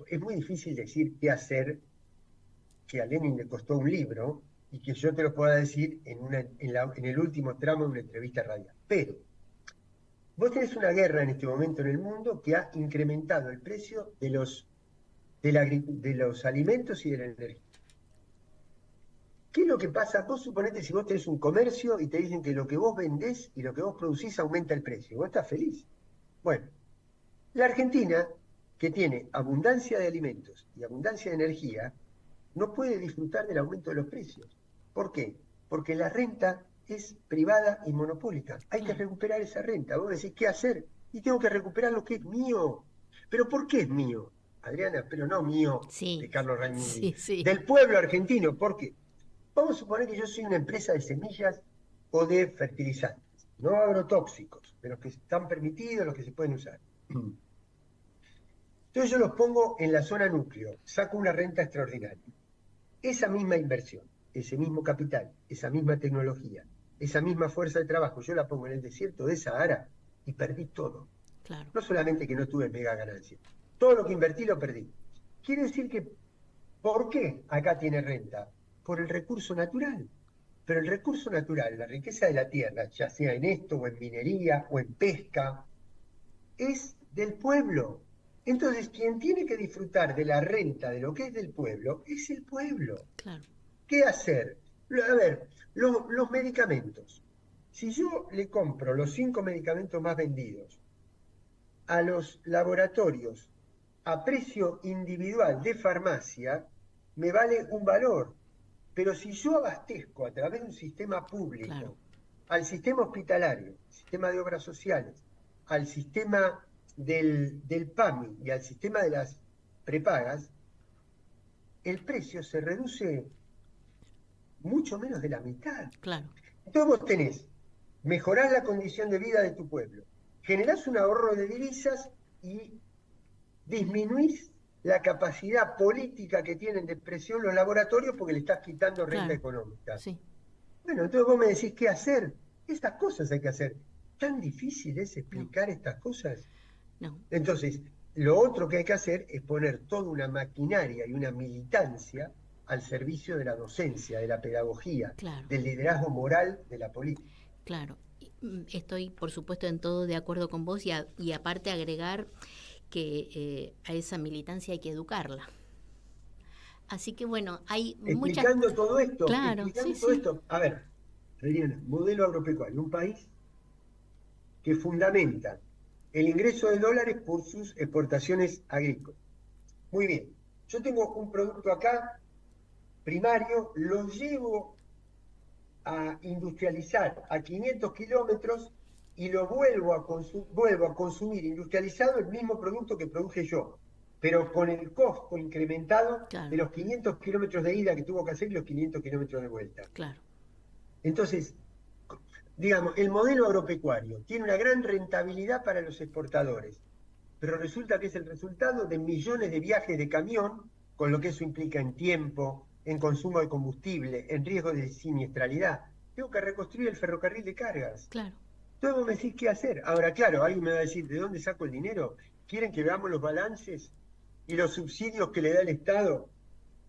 S7: es muy difícil decir qué hacer, que a Lenin le costó un libro y que yo te lo pueda decir en el último tramo de una entrevista radial. Pero vos tenés una guerra en este momento en el mundo que ha incrementado el precio de los alimentos y de la energía. ¿Qué es lo que pasa? Vos suponete si vos tenés un comercio y te dicen que lo que vos vendés y lo que vos producís aumenta el precio. Vos estás feliz. Bueno, la Argentina, que tiene abundancia de alimentos y abundancia de energía, no puede disfrutar del aumento de los precios. ¿Por qué? Porque la renta es privada y monopólica. Hay que recuperar esa renta. Vos decís, ¿qué hacer? Y tengo que recuperar lo que es mío. ¿Pero por qué es mío, Adriana? Pero no mío, de Carlos Raimundi. Del pueblo argentino. ¿Por qué? Vamos a suponer que yo soy una empresa de semillas o de fertilizantes, no agrotóxicos, de los que están permitidos, los que se pueden usar. Entonces yo los pongo en la zona núcleo, saco una renta extraordinaria. Esa misma inversión, ese mismo capital, esa misma tecnología, esa misma fuerza de trabajo, yo la pongo en el desierto de Sahara y perdí todo.
S6: Claro.
S7: No solamente que no tuve mega ganancia, todo lo que invertí lo perdí. Quiere decir que, ¿por qué acá tiene renta? Por el recurso natural. Pero el recurso natural, la riqueza de la tierra, ya sea en esto, o en minería, o en pesca, es del pueblo. Entonces, quien tiene que disfrutar de la renta de lo que es del pueblo, es el pueblo.
S6: Claro.
S7: ¿Qué hacer? A ver, los medicamentos. Si yo le compro los 5 medicamentos más vendidos a los laboratorios a precio individual de farmacia, me vale un valor. Pero si yo abastezco a través de un sistema público, al sistema hospitalario, al sistema de obras sociales, al sistema del PAMI y al sistema de las prepagas, el precio se reduce mucho menos de la mitad.
S6: Claro.
S7: Entonces vos tenés, mejorás la condición de vida de tu pueblo, generás un ahorro de divisas y disminuís la capacidad política que tienen de presión los laboratorios porque le estás quitando renta económica.
S6: Sí.
S7: Bueno, entonces vos me decís qué hacer. Estas cosas hay que hacer. ¿Tan difícil es explicar estas cosas?
S6: No.
S7: Entonces, lo otro que hay que hacer es poner toda una maquinaria y una militancia al servicio de la docencia, de la pedagogía, del liderazgo moral de la política.
S6: Claro. Estoy, por supuesto, en todo de acuerdo con vos y aparte agregar que a esa militancia hay que educarla. Así que bueno, hay
S7: explicando todo esto,
S6: claro,
S7: explicando todo esto. A ver, Adriana, modelo agropecuario, un país que fundamenta el ingreso de dólares por sus exportaciones agrícolas. Muy bien, yo tengo un producto acá, primario, lo llevo a industrializar a 500 kilómetros y lo vuelvo a consumir industrializado el mismo producto que produje yo, pero con el costo incrementado de los 500 kilómetros de ida que tuvo que hacer y los 500 kilómetros de vuelta.
S6: Claro.
S7: Entonces, digamos, el modelo agropecuario tiene una gran rentabilidad para los exportadores, pero resulta que es el resultado de millones de viajes de camión, con lo que eso implica en tiempo, en consumo de combustible, en riesgo de siniestralidad. Tengo que reconstruir el ferrocarril de cargas.
S6: Claro.
S7: Entonces vos me decís qué hacer. Ahora, claro, alguien me va a decir, ¿de dónde saco el dinero? ¿Quieren que veamos los balances y los subsidios que le da el Estado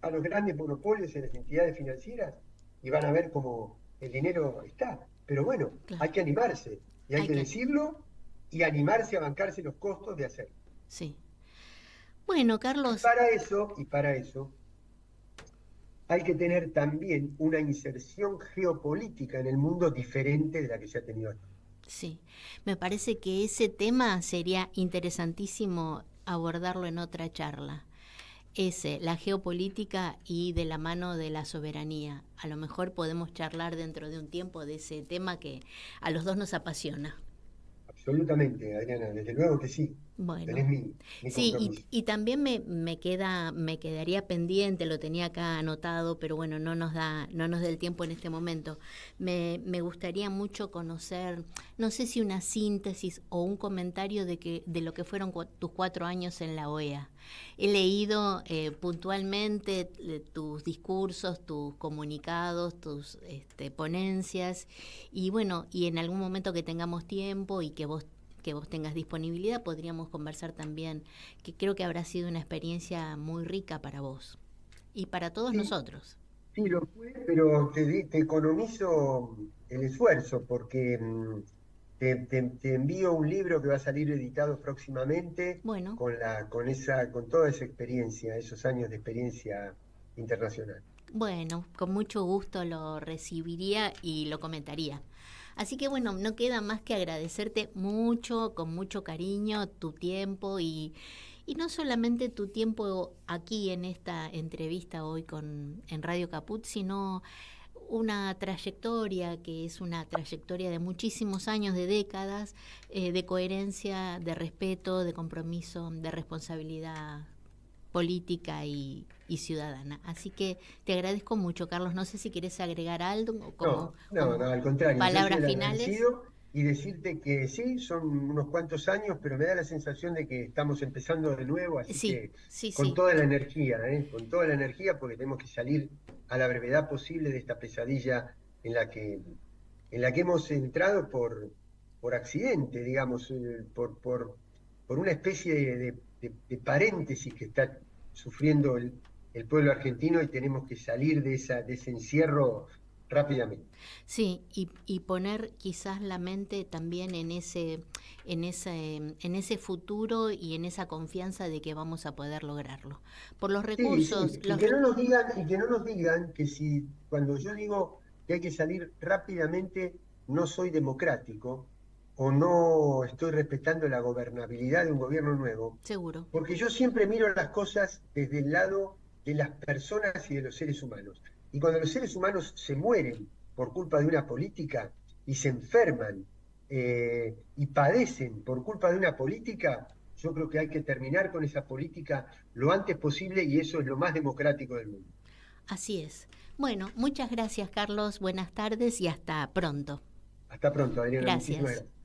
S7: a los grandes monopolios en las entidades financieras? Y van a ver cómo el dinero está. Pero bueno, hay que animarse. Y hay que decirlo y animarse a bancarse los costos de hacerlo.
S6: Sí. Bueno, Carlos.
S7: Y para eso hay que tener también una inserción geopolítica en el mundo diferente de la que se ha tenido hasta ahora.
S6: Sí, me parece que ese tema sería interesantísimo abordarlo en otra charla. La geopolítica y de la mano de la soberanía. A lo mejor podemos charlar dentro de un tiempo de ese tema que a los dos nos apasiona.
S7: Absolutamente, Adriana, desde luego que sí.
S6: Bueno,
S7: tenés mi
S6: sí,
S7: compromiso.
S6: y también me quedaría pendiente, lo tenía acá anotado, pero bueno, no nos da el tiempo en este momento. Me gustaría mucho conocer, no sé si una síntesis o un comentario de lo que fueron tus 4 años en la OEA. He leído puntualmente tus discursos, tus comunicados, tus ponencias, y bueno, y en algún momento que tengamos tiempo y que vos tengas disponibilidad, podríamos conversar también, que creo que habrá sido una experiencia muy rica para vos y para todos
S7: Sí,
S6: nosotros.
S7: sí, lo fue, pero te economizo el esfuerzo porque te envío un libro que va a salir editado próximamente
S6: Bueno,
S7: con toda esa experiencia, esos años de experiencia internacional.
S6: bueno, con mucho gusto lo recibiría y lo comentaría. Así que bueno, no queda más que agradecerte mucho, con mucho cariño, tu tiempo y no solamente tu tiempo aquí en esta entrevista hoy en Radio Caput, sino una trayectoria que es una trayectoria de muchísimos años, de décadas, de coherencia, de respeto, de compromiso, de responsabilidad política y ciudadana. Así que te agradezco mucho, Carlos. No sé si quieres agregar algo o
S7: No,
S6: como
S7: al contrario, yo soy
S6: palabras
S7: el
S6: finales.
S7: agradecido y decirte que sí, son unos cuantos años, pero me da la sensación de que estamos empezando de nuevo, así
S6: Sí,
S7: que
S6: sí,
S7: con
S6: sí.
S7: toda la energía, con toda la energía, porque tenemos que salir a la brevedad posible de esta pesadilla en la que hemos entrado por accidente, digamos, por una especie de paréntesis que está sufriendo el pueblo argentino y tenemos que salir de ese encierro rápidamente.
S6: Sí, y poner quizás la mente también en ese futuro y en esa confianza de que vamos a poder lograrlo. Por los
S7: Sí,
S6: recursos,
S7: sí, y que no nos digan que si cuando yo digo que hay que salir rápidamente, no soy democrático o no estoy respetando la gobernabilidad de un gobierno nuevo,
S6: seguro.
S7: porque yo siempre miro las cosas desde el lado de las personas y de los seres humanos. Y cuando los seres humanos se mueren por culpa de una política y se enferman y padecen por culpa de una política, yo creo que hay que terminar con esa política lo antes posible y eso es lo más democrático del mundo.
S6: Así es. Bueno, muchas gracias, Carlos. Buenas tardes y hasta pronto.
S7: Hasta pronto, Adriana. Muchísimas
S6: Gracias.
S7: gracias.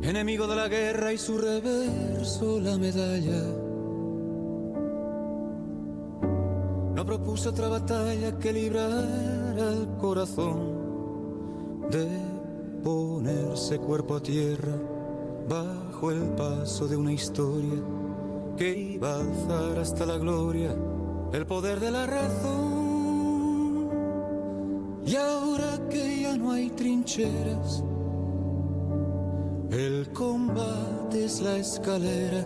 S5: Enemigo de la guerra y su reverso, la medalla. No propuso otra batalla que librar al corazón, de ponerse cuerpo a tierra bajo el paso de una historia que iba a alzar hasta la gloria el poder de la razón. Y ahora que ya no hay trincheras, el combate es la escalera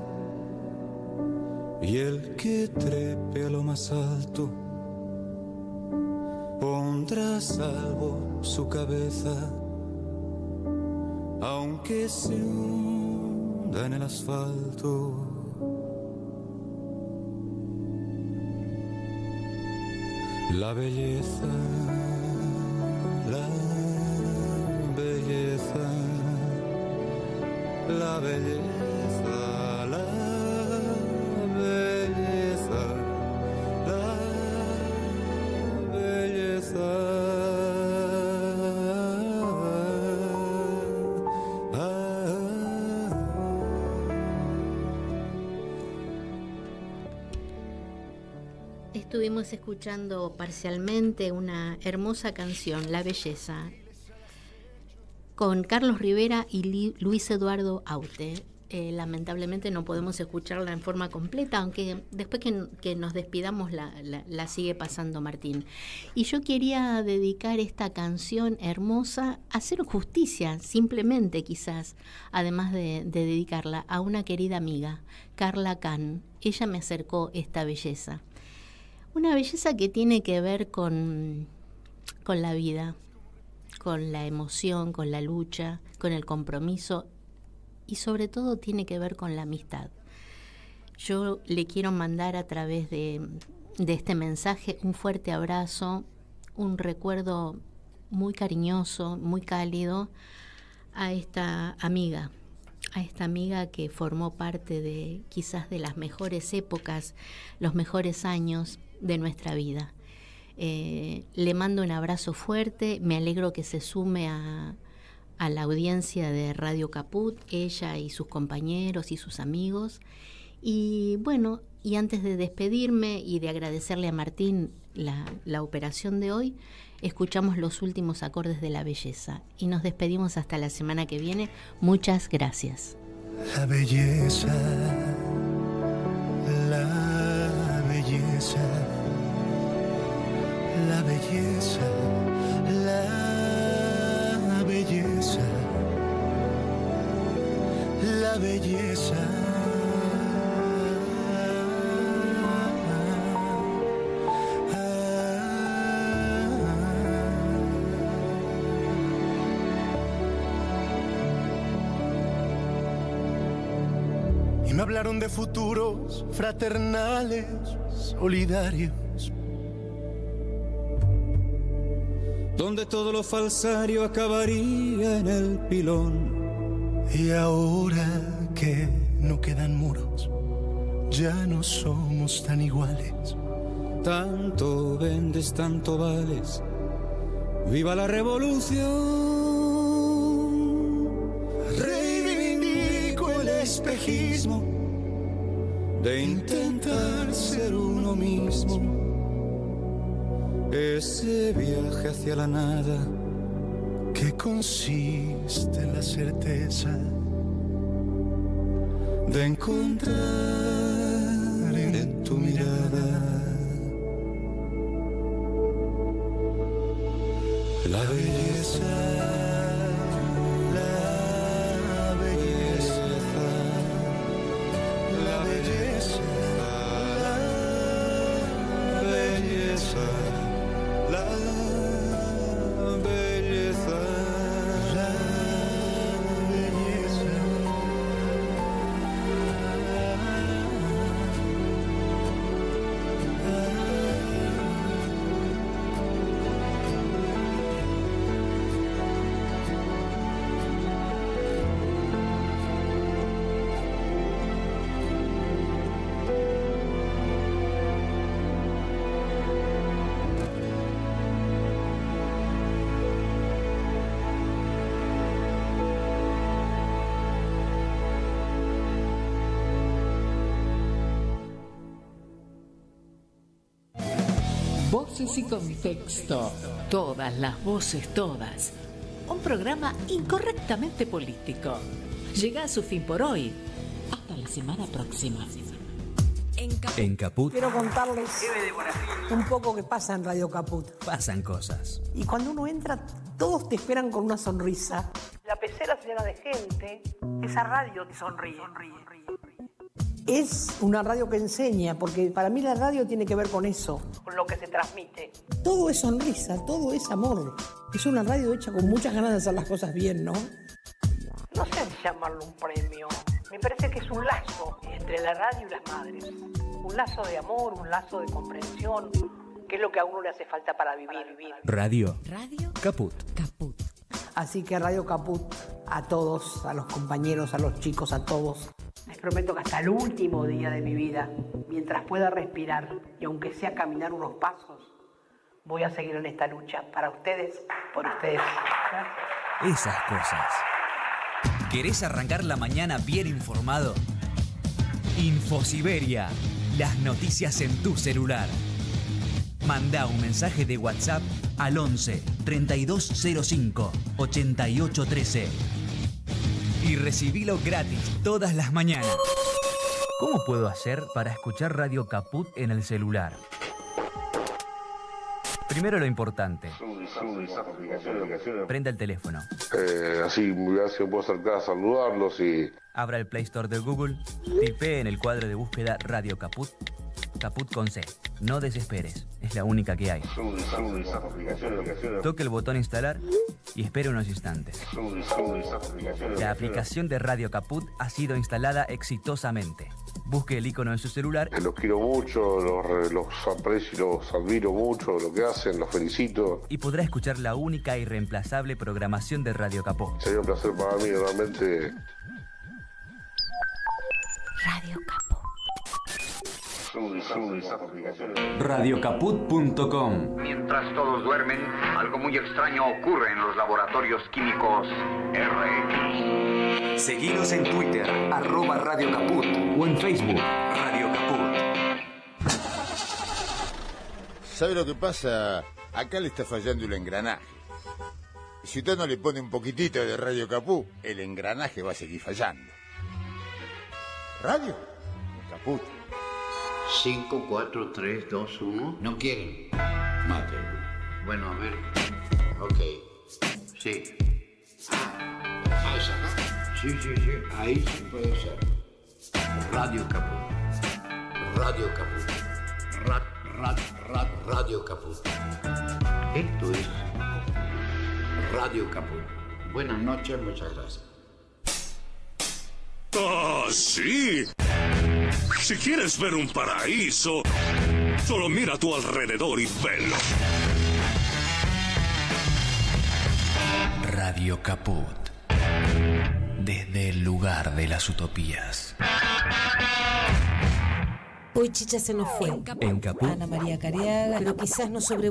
S5: y el que trepe a lo más alto pondrá a salvo su cabeza, aunque se hunda en el asfalto. La belleza, la belleza, la belleza, la belleza, la belleza.
S6: Estuvimos escuchando parcialmente una hermosa canción, La Belleza, con Carlos Rivera y Luis Eduardo Aute. Lamentablemente no podemos escucharla en forma completa, aunque después que nos despidamos la sigue pasando Martín. Y yo quería dedicar esta canción hermosa a hacer justicia, simplemente quizás, además de dedicarla a una querida amiga, Carla Can. Ella me acercó esta belleza. Una belleza que tiene que ver con la vida, con la emoción, con la lucha, con el compromiso y sobre todo tiene que ver con la amistad. Yo le quiero mandar a través de este mensaje un fuerte abrazo, un recuerdo muy cariñoso, muy cálido a esta amiga que formó parte de quizás de las mejores épocas, los mejores años de nuestra vida. Le mando un abrazo fuerte, me alegro que se sume a la audiencia de Radio Caput, ella y sus compañeros y sus amigos. Y bueno, y antes de despedirme y de agradecerle a Martín la operación de hoy, escuchamos los últimos acordes de La Belleza y nos despedimos hasta la semana que viene. Muchas gracias.
S5: La belleza, la belleza, la belleza, la belleza, la belleza. Y me hablaron de futuros fraternales, solidarios, donde todo lo falsario acabaría en el pilón. Y ahora que no quedan muros, ya no somos tan iguales. Tanto vendes, tanto vales. ¡Viva la revolución! Reivindico el espejismo de intentar ser uno mismo. Ese viaje hacia la nada que consiste en la certeza de encontrar en tu mirada la belleza, la belleza, la belleza, la belleza, la belleza, la belleza.
S2: Voces y contexto. Todas las voces, todas. Un programa incorrectamente político. Llega a su fin por hoy. Hasta la semana próxima.
S8: En Caput
S9: Quiero contarles un poco que pasa en Radio Caput.
S8: pasan cosas.
S9: Y cuando uno entra, todos te esperan con una sonrisa. La pecera se llena de gente. Esa radio te sonríe. Es una radio que enseña, porque para mí la radio tiene que ver con eso, con lo que se transmite. Todo es sonrisa, todo es amor. Es una radio hecha con muchas ganas de hacer las cosas bien, ¿no? No sé si llamarlo un premio. Me parece que es un lazo entre la radio y las madres. Un lazo de amor, un lazo de comprensión, que es lo que a uno le hace falta para vivir.
S8: Radio Caput.
S9: Así que Radio Caput, a todos, a los compañeros, a los chicos, a todos. Les prometo que hasta el último día de mi vida, mientras pueda respirar y aunque sea caminar unos pasos, voy a seguir en esta lucha para ustedes, por ustedes. Gracias.
S8: Esas cosas. ¿Querés arrancar la mañana bien informado? Infosiberia. Las noticias en tu celular. Mandá un mensaje de WhatsApp al 11 3205 8813 y recibilo gratis todas las mañanas. ¿Cómo puedo hacer para escuchar Radio Caput en el celular? Primero lo importante. Prenda el teléfono.
S10: Así me puedo acercar a saludarlos y...
S8: Abra el Play Store de Google, tipee en el cuadro de búsqueda Radio Caput Caput con C. No desesperes, es la única que hay. Toque el botón instalar y espere unos instantes. La aplicación de Radio Caput ha sido instalada exitosamente. Busque el icono en su celular.
S10: Los quiero mucho, los aprecio y los admiro mucho, lo que hacen, los felicito.
S8: Y podrá escuchar la única y reemplazable programación de Radio Caput.
S10: Sería un placer para mí, realmente.
S6: Radio Caput.
S3: Radiocaput.com.
S4: Mientras todos duermen, algo muy extraño ocurre en los laboratorios químicos RX.
S3: Seguinos en Twitter, @Radio Caput, o en Facebook, Radio Caput.
S11: ¿Sabe lo que pasa? Acá le está fallando el engranaje. Si usted no le pone un poquitito de Radio Caput, el engranaje va a seguir fallando. ¿Radio? Caput.
S12: 5, 4, 3, 2, 1. ¿No quieren? Mate. Bueno, a ver. Ok. Sí. Ah, ¿es acá? Sí. Ahí sí puede ser. Radio Caput. Radio Caput. Radio Caput. Esto es Radio Caput. Buenas noches, muchas gracias.
S13: ¡Ah, sí! Si quieres ver un paraíso, solo mira a tu alrededor y velo.
S8: Radio Caput. Desde el lugar de las utopías.
S14: Hoy Chicha se nos fue.
S8: En Caput.
S14: Ana María Cariaga, pero quizás no sobre